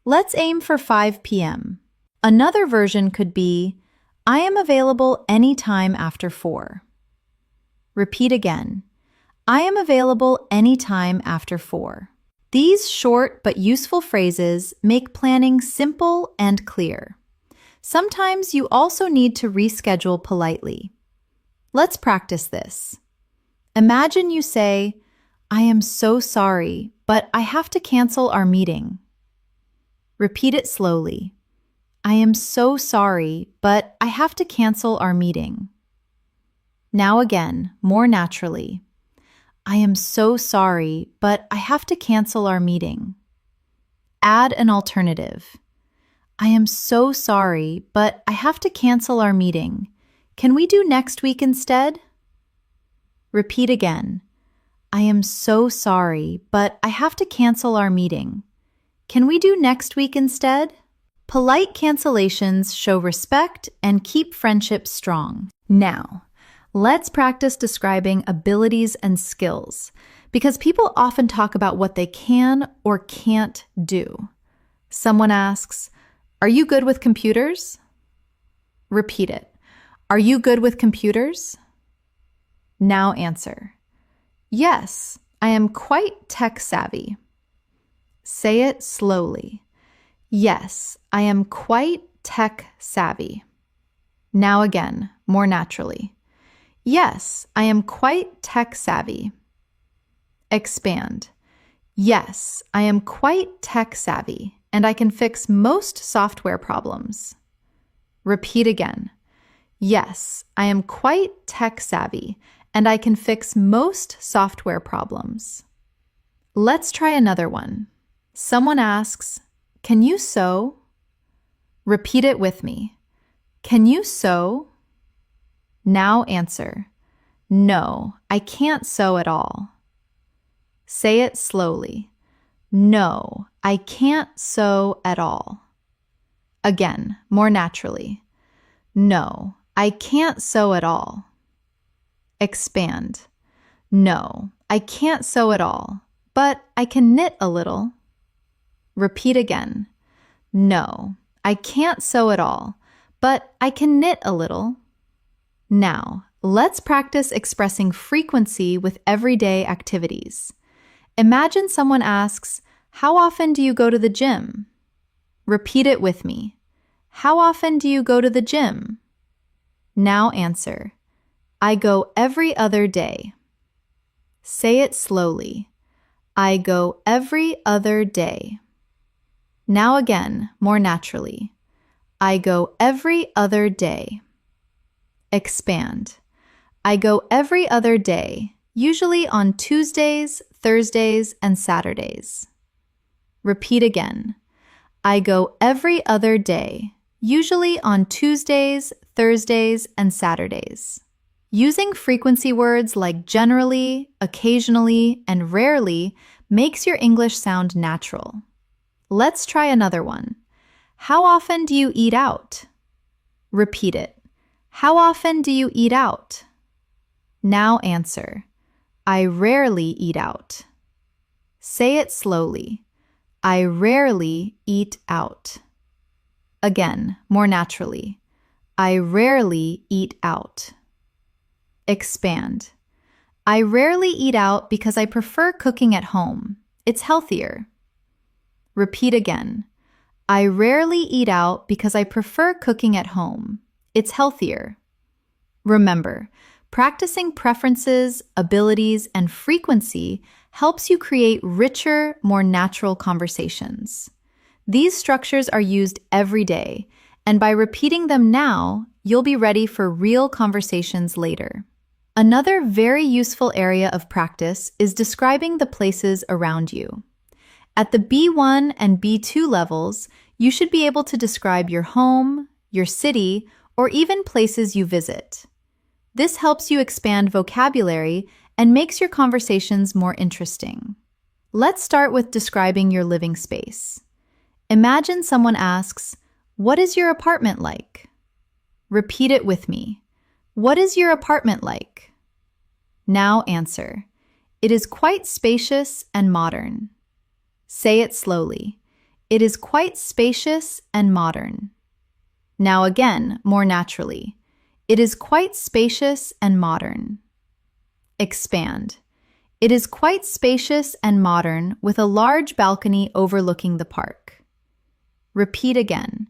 Let's aim for 5 p.m. Another version could be, I am available anytime after 4. Repeat again. I am available anytime after 4. These short but useful phrases make planning simple and clear. Sometimes you also need to reschedule politely. Let's practice this. Imagine you say, "I am so sorry, but I have to cancel our meeting." Repeat it slowly. I am so sorry, but I have to cancel our meeting. Now again, more naturally. I am so sorry, but I have to cancel our meeting. Add an alternative. I am so sorry, but I have to cancel our meeting. Can we do next week instead? Repeat again. I am so sorry, but I have to cancel our meeting. Can we do next week instead? Polite cancellations show respect and keep friendships strong. Now, let's practice describing abilities and skills, because people often talk about what they can or can't do. Someone asks, "Are you good with computers?" Repeat it. Are you good with computers? Now answer. Yes, I am quite tech savvy. Say it slowly. Yes, I am quite tech savvy. Now again, more naturally. Yes, I am quite tech savvy. Expand. Yes, I am quite tech savvy, and I can fix most software problems. Repeat again. Yes, I am quite tech savvy, and I can fix most software problems. Let's try another one. Someone asks, "Can you sew?" Repeat it with me. Can you sew? Now answer. No, I can't sew at all. Say it slowly. No, I can't sew at all. Again, more naturally. No, I can't sew at all. Expand. No, I can't sew at all, but I can knit a little. Repeat again. No, I can't sew at all, but I can knit a little. Now, let's practice expressing frequency with everyday activities. Imagine someone asks, "How often do you go to the gym?" Repeat it with me. How often do you go to the gym? Now answer. I go every other day. Say it slowly. I go every other day. Now again, more naturally. I go every other day. Expand. I go every other day, usually on Tuesdays, Thursdays, and Saturdays. Repeat again. I go every other day, usually on Tuesdays, Thursdays, and Saturdays. Using frequency words like generally, occasionally, and rarely makes your English sound natural. Let's try another one. How often do you eat out? Repeat it. How often do you eat out? Now answer. I rarely eat out. Say it slowly. I rarely eat out. Again, more naturally. I rarely eat out. Expand. I rarely eat out because I prefer cooking at home. It's healthier. Repeat again. I rarely eat out because I prefer cooking at home. It's healthier. Remember, practicing preferences, abilities, and frequency helps you create richer, more natural conversations. These structures are used every day, and by repeating them now, you'll be ready for real conversations later. Another very useful area of practice is describing the places around you. At the B1 and B2 levels, you should be able to describe your home, your city, or even places you visit. This helps you expand vocabulary and makes your conversations more interesting. Let's start with describing your living space. Imagine someone asks, "What is your apartment like?" Repeat it with me. What is your apartment like? Now answer. It is quite spacious and modern. Say it slowly. It is quite spacious and modern. Now again, more naturally. It is quite spacious and modern. Expand. It is quite spacious and modern with a large balcony overlooking the park. Repeat again.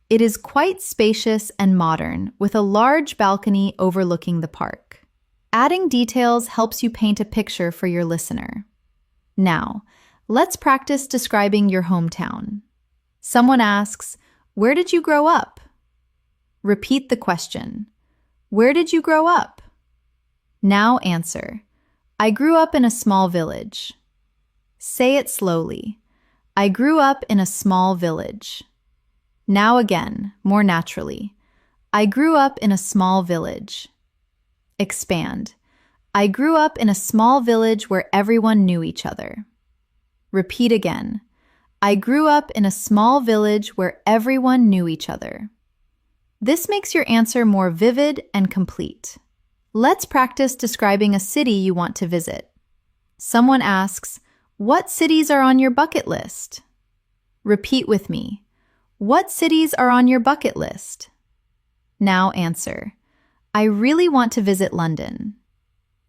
It is quite spacious and modern with a large balcony overlooking the park. Adding details helps you paint a picture for your listener. Now, let's practice describing your hometown. Someone asks, "Where did you grow up?" Repeat the question. Where did you grow up? Now answer. I grew up in a small village. Say it slowly. I grew up in a small village. Now again, more naturally. I grew up in a small village. Expand. I grew up in a small village where everyone knew each other. Repeat again. I grew up in a small village where everyone knew each other. This makes your answer more vivid and complete. Let's practice describing a city you want to visit. Someone asks, "What cities are on your bucket list?" Repeat with me. What cities are on your bucket list? Now answer. I really want to visit London.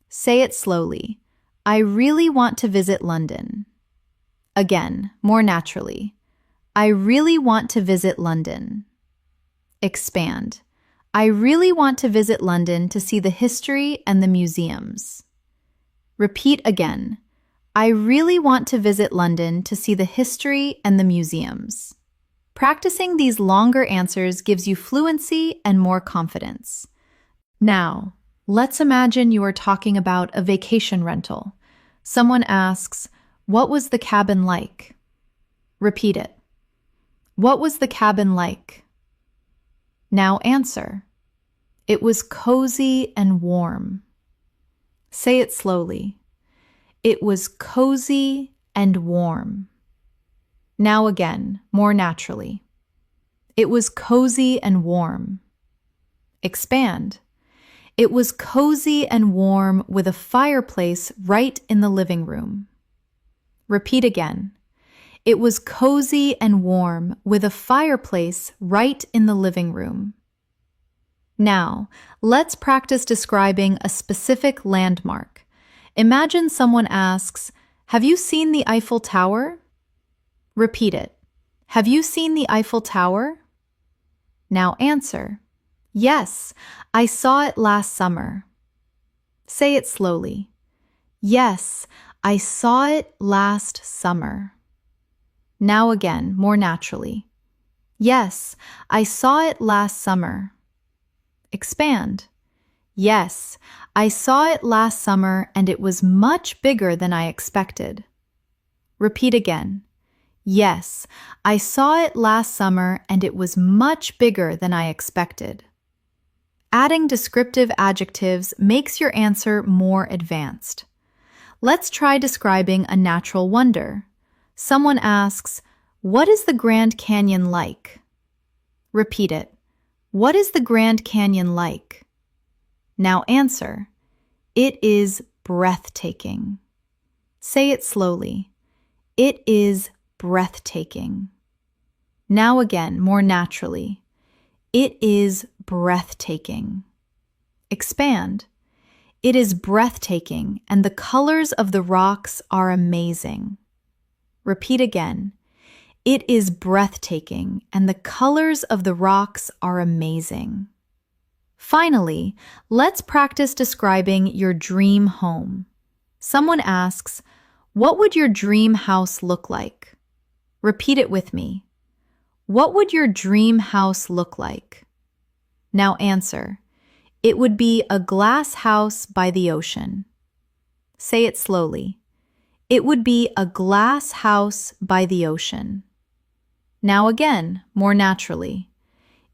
Say it slowly. I really want to visit London. Again, more naturally. I really want to visit London. Expand. I really want to visit London to see the history and the museums. Repeat again. I really want to visit London to see the history and the museums. Practicing these longer answers gives you fluency and more confidence. Now, let's imagine you are talking about a vacation rental. Someone asks, "What was the cabin like?" Repeat it. What was the cabin like? Now answer. It was cozy and warm. Say it slowly. It was cozy and warm. Now again, more naturally. It was cozy and warm. Expand. It was cozy and warm with a fireplace right in the living room. Repeat again. It was cozy and warm with a fireplace right in the living room. Now, let's practice describing a specific landmark. Imagine someone asks, "Have you seen the Eiffel Tower?" Repeat it. Have you seen the Eiffel Tower? Now answer. Yes, I saw it last summer. Say it slowly. Yes, I saw it last summer. Now again, more naturally. Yes, I saw it last summer. Expand. Yes, I saw it last summer and it was much bigger than I expected. Repeat again. Yes, I saw it last summer and it was much bigger than I expected. Adding descriptive adjectives makes your answer more advanced. Let's try describing a natural wonder. Someone asks, "What is the Grand Canyon like?" Repeat it. What is the Grand Canyon like? Now answer. It is breathtaking. Say it slowly. It is breathtaking. Now again, more naturally. It is breathtaking. Expand. It is breathtaking, and the colors of the rocks are amazing. Repeat again. It is breathtaking, and the colors of the rocks are amazing. Finally, let's practice describing your dream home. Someone asks, "What would your dream house look like?" Repeat it with me. What would your dream house look like? Now answer. It would be a glass house by the ocean. Say it slowly. It would be a glass house by the ocean. Now again, more naturally.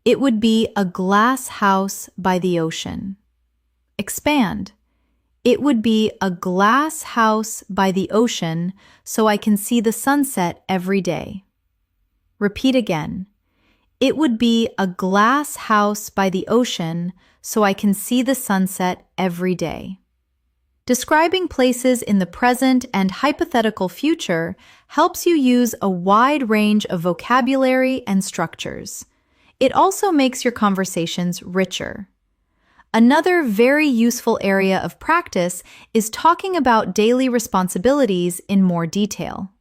It would be a glass house by the ocean. Expand. It would be a glass house by the ocean so I can see the sunset every day. Repeat again. It would be a glass house by the ocean so I can see the sunset every day. Describing places in the present and hypothetical future helps you use a wide range of vocabulary and structures. It also makes your conversations richer. Another very useful area of practice is talking about daily responsibilities in more detail.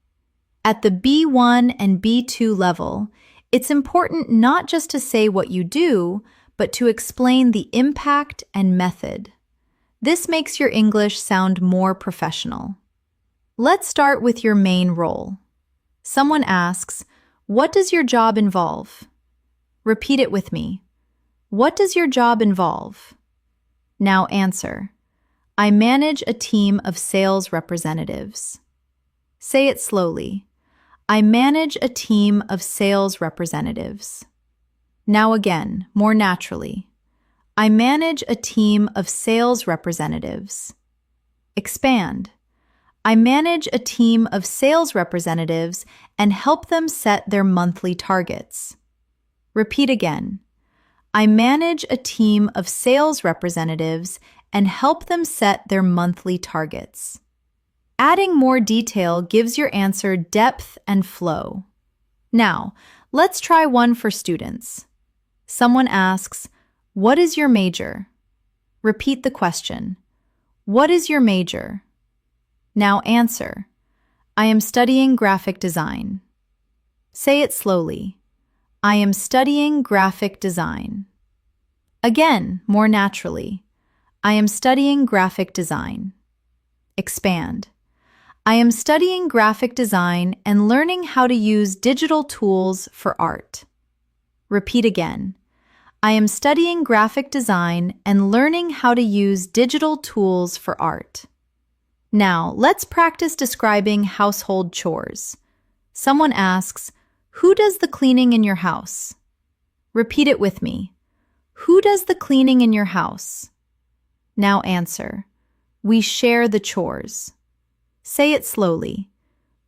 At the B1 and B2 level, it's important not just to say what you do, but to explain the impact and method. This makes your English sound more professional. Let's start with your main role. Someone asks, "What does your job involve?" Repeat it with me. What does your job involve? Now answer. I manage a team of sales representatives. Say it slowly. I manage a team of sales representatives. Now again, more naturally. I manage a team of sales representatives. Expand. I manage a team of sales representatives and help them set their monthly targets. Repeat again. I manage a team of sales representatives and help them set their monthly targets. Adding more detail gives your answer depth and flow. Now, let's try one for students. Someone asks, "What is your major?" Repeat the question. What is your major? Now answer. I am studying graphic design. Say it slowly. I am studying graphic design. Again, more naturally. I am studying graphic design. Expand. I am studying graphic design and learning how to use digital tools for art. Repeat again. I am studying graphic design and learning how to use digital tools for art. Now, let's practice describing household chores. Someone asks, "Who does the cleaning in your house?" Repeat it with me. Who does the cleaning in your house? Now answer. We share the chores. Say it slowly.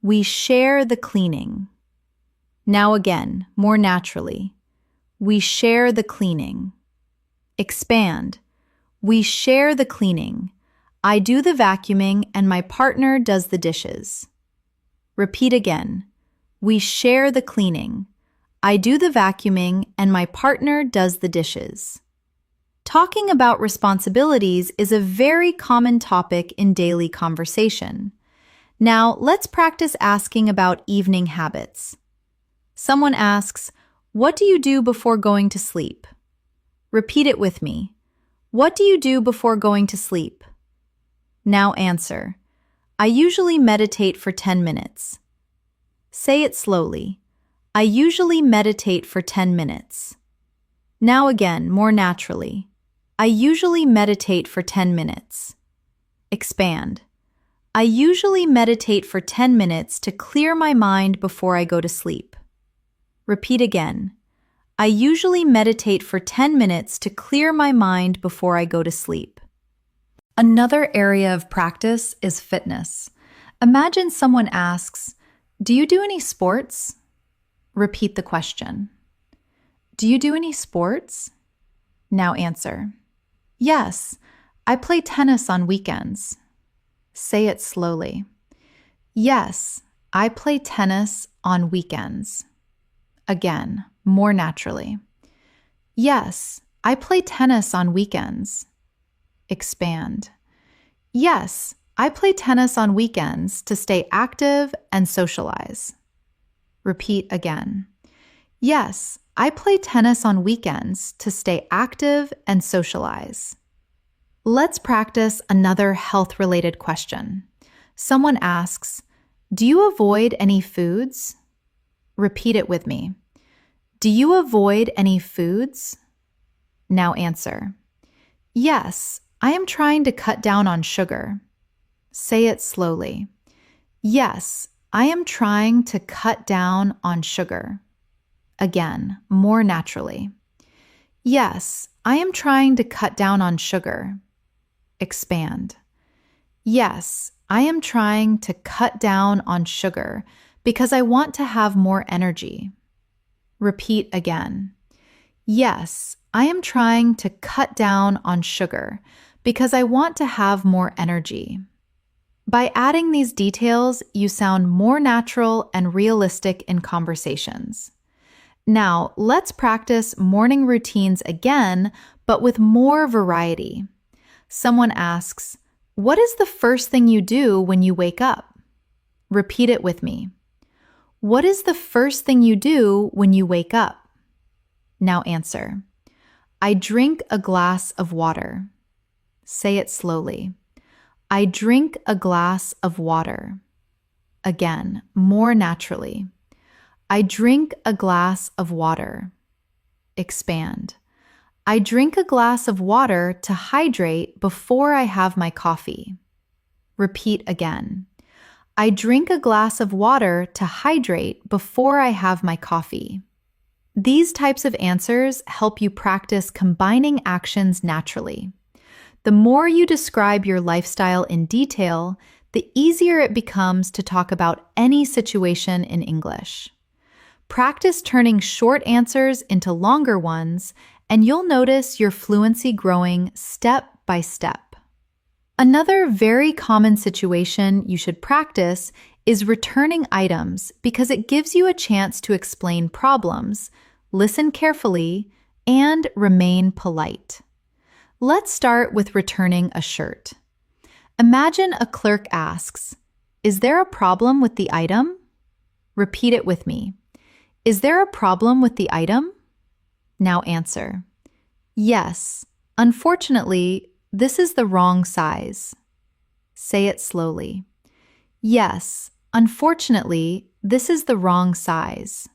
We share the cleaning. Now again, more naturally. We share the cleaning. Expand. We share the cleaning. I do the vacuuming and my partner does the dishes. Repeat again. We share the cleaning. I do the vacuuming and my partner does the dishes. Talking about responsibilities is a very common topic in daily conversation. Now, let's practice asking about evening habits. Someone asks, "What do you do before going to sleep?" Repeat it with me. What do you do before going to sleep? Now answer. I usually meditate for 10 minutes. Say it slowly. I usually meditate for 10 minutes. Now again, more naturally. I usually meditate for 10 minutes. Expand. I usually meditate for 10 minutes to clear my mind before I go to sleep. Repeat again. I usually meditate for 10 minutes to clear my mind before I go to sleep. Another area of practice is fitness. Imagine someone asks, "Do you do any sports?" Repeat the question. Do you do any sports? Now answer. Yes, I play tennis on weekends. Say it slowly. Yes, I play tennis on weekends. Again, more naturally. Yes, I play tennis on weekends. Expand. Yes, I play tennis on weekends to stay active and socialize. Repeat again. Yes, I play tennis on weekends to stay active and socialize. Let's practice another health-related question. Someone asks, "Do you avoid any foods?" Repeat it with me. Do you avoid any foods? Now answer. Yes, I am trying to cut down on sugar. Say it slowly. Yes, I am trying to cut down on sugar. Again, more naturally. Yes, I am trying to cut down on sugar. Expand. Yes, I am trying to cut down on sugar because I want to have more energy. Repeat again. Yes, I am trying to cut down on sugar because I want to have more energy. By adding these details, you sound more natural and realistic in conversations. Now, let's practice morning routines again, but with more variety. Someone asks, "What is the first thing you do when you wake up?" Repeat it with me. What is the first thing you do when you wake up? Now answer. I drink a glass of water. Say it slowly. I drink a glass of water. Again, more naturally. I drink a glass of water. Expand. I drink a glass of water to hydrate before I have my coffee. Repeat again. I drink a glass of water to hydrate before I have my coffee. These types of answers help you practice combining actions naturally. The more you describe your lifestyle in detail, the easier it becomes to talk about any situation in English. Practice turning short answers into longer ones, and you'll notice your fluency growing step by step. Another very common situation you should practice is returning items because it gives you a chance to explain problems, listen carefully, and remain polite. Let's start with returning a shirt. Imagine a clerk asks, "Is there a problem with the item?" Repeat it with me. Is there a problem with the item? Now answer. Yes, unfortunately, this is the wrong size. Say it slowly. Yes, unfortunately, this is the wrong size.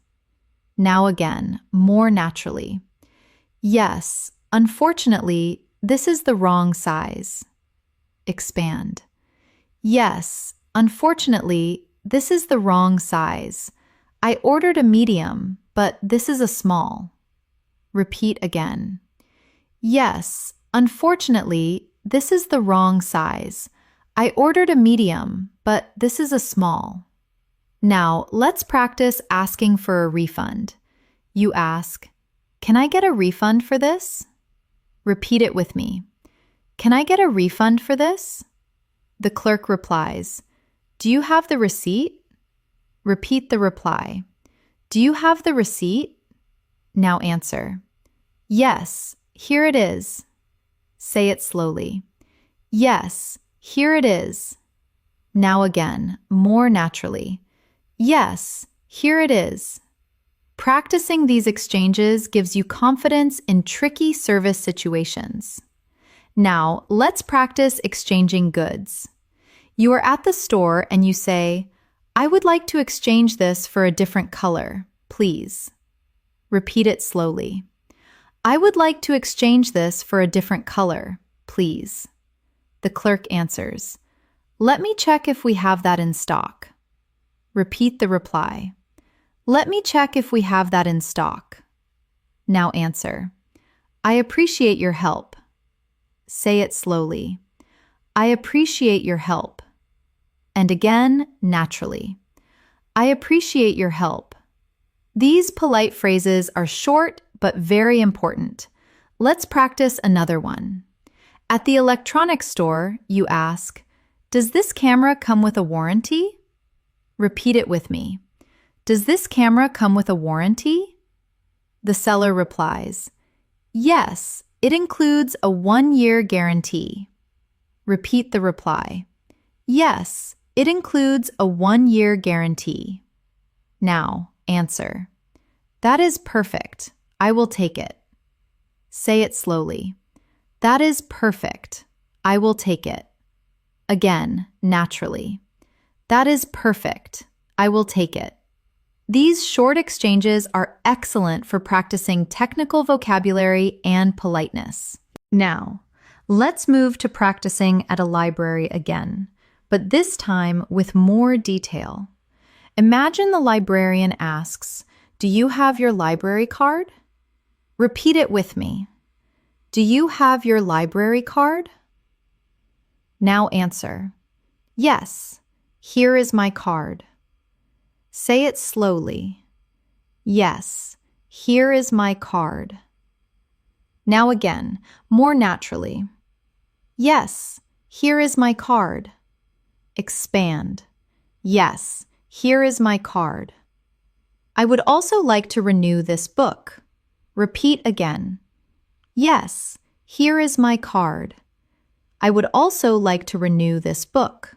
Now again, more naturally. Yes, unfortunately, this is the wrong size. Expand. Yes, unfortunately, this is the wrong size. I ordered a medium, but this is a small. Repeat again. Yes, unfortunately, this is the wrong size. I ordered a medium, but this is a small. Now, let's practice asking for a refund. You ask, "Can I get a refund for this?" Repeat it with me. Can I get a refund for this? The clerk replies, "Do you have the receipt?" Repeat the reply. Do you have the receipt? Now answer. Yes, here it is. Say it slowly. Yes, here it is. Now again, more naturally. Yes, here it is. Practicing these exchanges gives you confidence in tricky service situations. Now, let's practice exchanging goods. You are at the store and you say, "I would like to exchange this for a different color, please." Repeat it slowly. I would like to exchange this for a different color, please. The clerk answers, "Let me check if we have that in stock." Repeat the reply. Let me check if we have that in stock. Now answer. I appreciate your help. Say it slowly. I appreciate your help. And again, naturally. I appreciate your help. These polite phrases are short but very important. Let's practice another one. At the electronics store, you ask, "Does this camera come with a warranty?" Repeat it with me. Does this camera come with a warranty? The seller replies, "Yes, it includes a 1-year guarantee." Repeat the reply. Yes, it includes a 1-year guarantee. Now, answer. That is perfect. I will take it. Say it slowly. That is perfect. I will take it. Again, naturally. That is perfect. I will take it. These short exchanges are excellent for practicing technical vocabulary and politeness. Now, let's move to practicing at a library again, but this time with more detail. Imagine the librarian asks, "Do you have your library card?" Repeat it with me. Do you have your library card? Now answer. Yes, here is my card. Say it slowly. Yes, here is my card. Now again, more naturally. Yes, here is my card. Expand. Yes, here is my card. I would also like to renew this book. Repeat again. Yes, here is my card. I would also like to renew this book.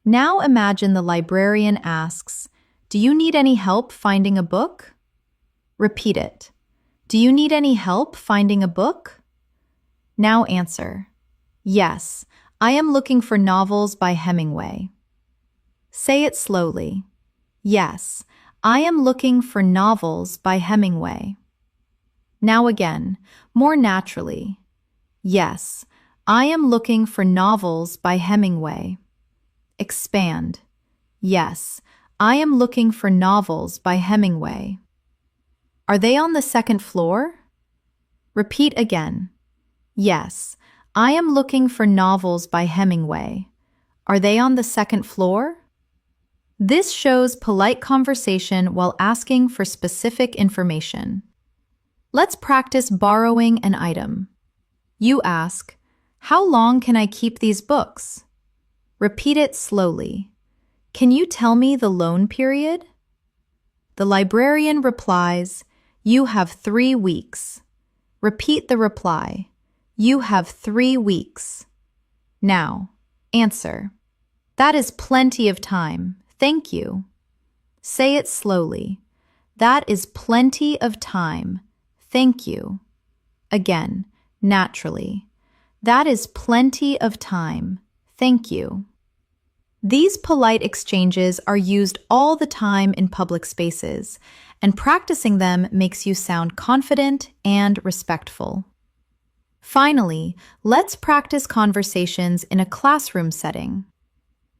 Now imagine the librarian asks, "Do you need any help finding a book?" Repeat it. Do you need any help finding a book? Now answer. Yes, I am looking for novels by Hemingway. Say it slowly. Yes, I am looking for novels by Hemingway. Now again, more naturally. Yes, I am looking for novels by Hemingway. Expand. Yes, I am looking for novels by Hemingway. Are they on the second floor? Repeat again. Yes, I am looking for novels by Hemingway. Are they on the second floor? This shows polite conversation while asking for specific information. Let's practice borrowing an item. You ask, "How long can I keep these books?" Repeat it slowly. "Can you tell me the loan period?" The librarian replies, "You have 3 weeks." Repeat the reply. "You have 3 weeks." Now, answer. "That is plenty of time. Thank you." Say it slowly. "That is plenty of time. Thank you." Again, naturally. "That is plenty of time. Thank you." These polite exchanges are used all the time in public spaces, and practicing them makes you sound confident and respectful. Finally, let's practice conversations in a classroom setting.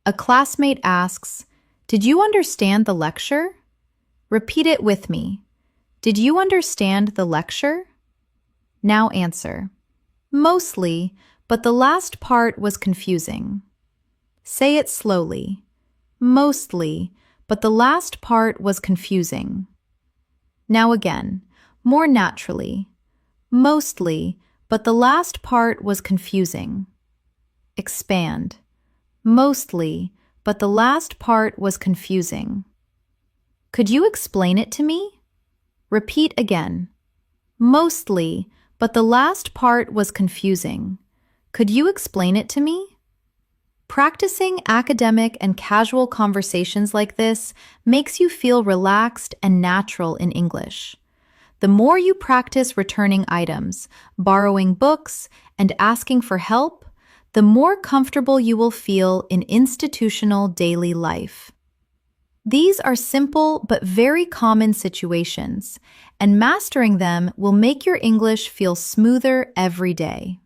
A classmate asks, "Did you understand the lecture?" Repeat it with me. "Did you understand the lecture?" Now answer. "Mostly, but the last part was confusing." Say it slowly. "Mostly, but the last part was confusing." Now again, more naturally. "Mostly, but the last part was confusing." Expand. "Mostly, but the last part was confusing." Could you explain it to me? Repeat again. "Mostly, but the last part was confusing. Could you explain it to me?" Practicing academic and casual conversations like this makes you feel relaxed and natural in English. The more you practice returning items, borrowing books, and asking for help, the more comfortable you will feel in institutional daily life. These are simple but very common situations, and mastering them will make your English feel smoother every day.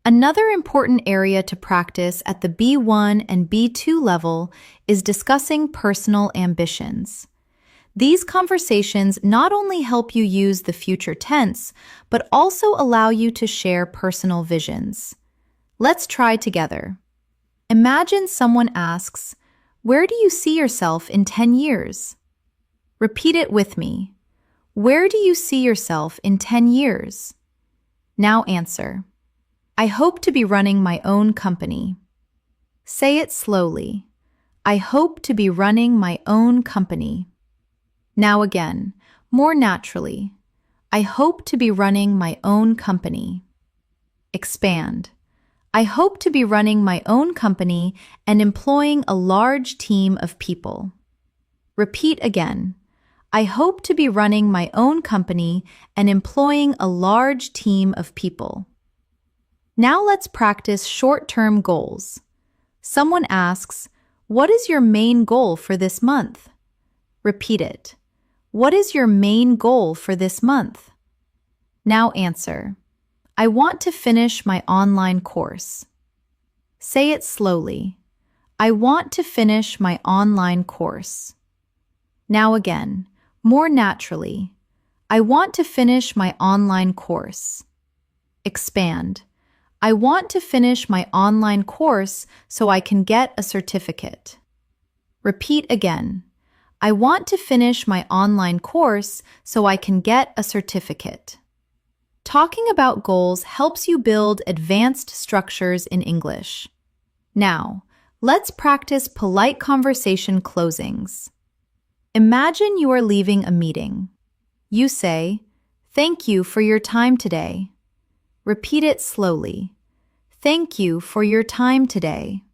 Another important area to practice at the B1 and B2 level is discussing personal ambitions. These conversations not only help you use the future tense, but also allow you to share personal visions. Let's try together. Imagine someone asks, "Where do you see yourself in 10 years?" Repeat it with me. Where do you see yourself in 10 years? Now answer. "I hope to be running my own company." Say it slowly. "I hope to be running my own company." Now again, more naturally. "I hope to be running my own company." Expand. "I hope to be running my own company and employing a large team of people." Repeat again. "I hope to be running my own company and employing a large team of people." Now let's practice short-term goals. Someone asks, "What is your main goal for this month?" Repeat it. What is your main goal for this month? Now answer. "I want to finish my online course." Say it slowly. "I want to finish my online course." Now again, more naturally. "I want to finish my online course." Expand. "I want to finish my online course so I can get a certificate." Repeat again. "I want to finish my online course so I can get a certificate." Talking about goals helps you build advanced structures in English. Now, let's practice polite conversation closings. Imagine you are leaving a meeting. You say, "Thank you for your time today." Repeat it slowly. "Thank you for your time today."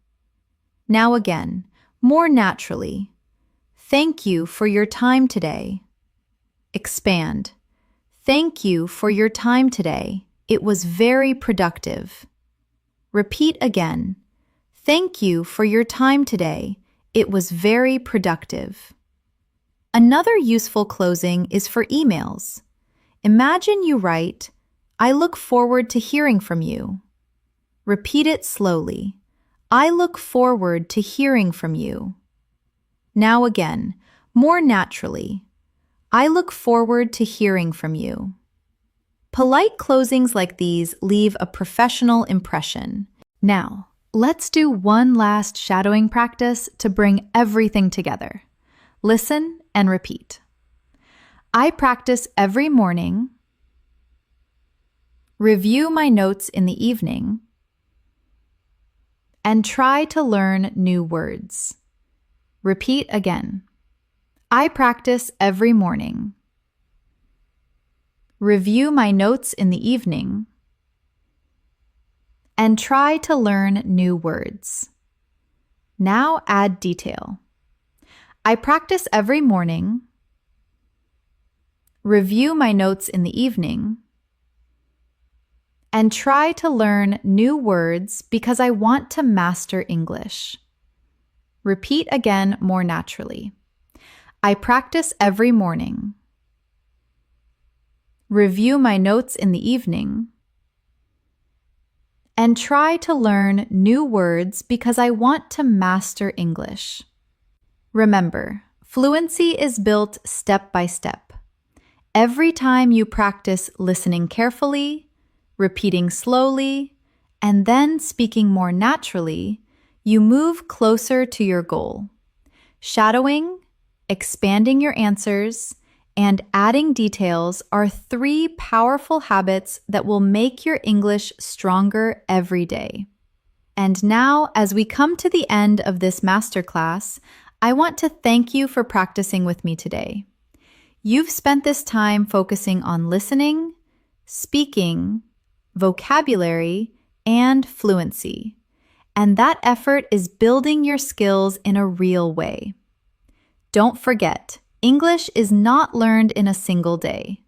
Now again, more naturally. "Thank you for your time today." Expand. "Thank you for your time today. It was very productive." Repeat again. "Thank you for your time today. It was very productive." Another useful closing is for emails. Imagine you write, "I look forward to hearing from you." Repeat it slowly. "I look forward to hearing from you." Now again, more naturally. I look forward to hearing from you. Polite closings like these leave a professional impression. Now, let's do one last shadowing practice to bring everything together. Listen and repeat. I practice every morning. Review my notes in the evening. And try to learn new words. Repeat again. I practice every morning. Review my notes in the evening. And try to learn new words. Now add detail. I practice every morning. Review my notes in the evening. And try to learn new words because I want to master English. Repeat again more naturally. I practice every morning. Review my notes in the evening. And try to learn new words because I want to master English. Remember, fluency is built step by step. Every time you practice listening carefully, repeating slowly, and then speaking more naturally, you move closer to your goal. Shadowing, expanding your answers, and adding details are 3 powerful habits that will make your English stronger every day. And now, as we come to the end of this masterclass, I want to thank you for practicing with me today. You've spent this time focusing on listening, speaking, vocabulary, and fluency. And that effort is building your skills in a real way. Don't forget, English is not learned in a single day.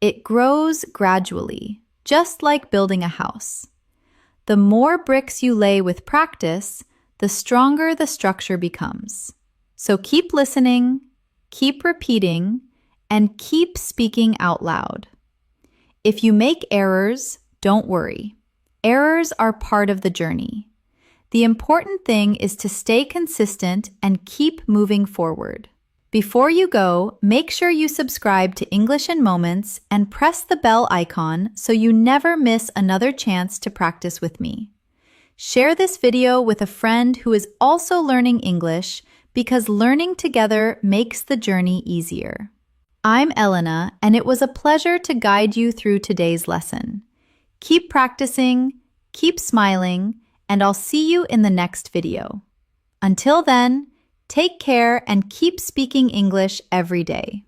It grows gradually, just like building a house. The more bricks you lay with practice, the stronger the structure becomes. So keep listening, keep repeating, and keep speaking out loud. If you make errors, don't worry. Errors are part of the journey. The important thing is to stay consistent and keep moving forward. Before you go, make sure you subscribe to English in Moments and press the bell icon so you never miss another chance to practice with me. Share this video with a friend who is also learning English because learning together makes the journey easier. I'm Elena, and it was a pleasure to guide you through today's lesson. Keep practicing, keep smiling, and I'll see you in the next video. Until then, take care and keep speaking English every day.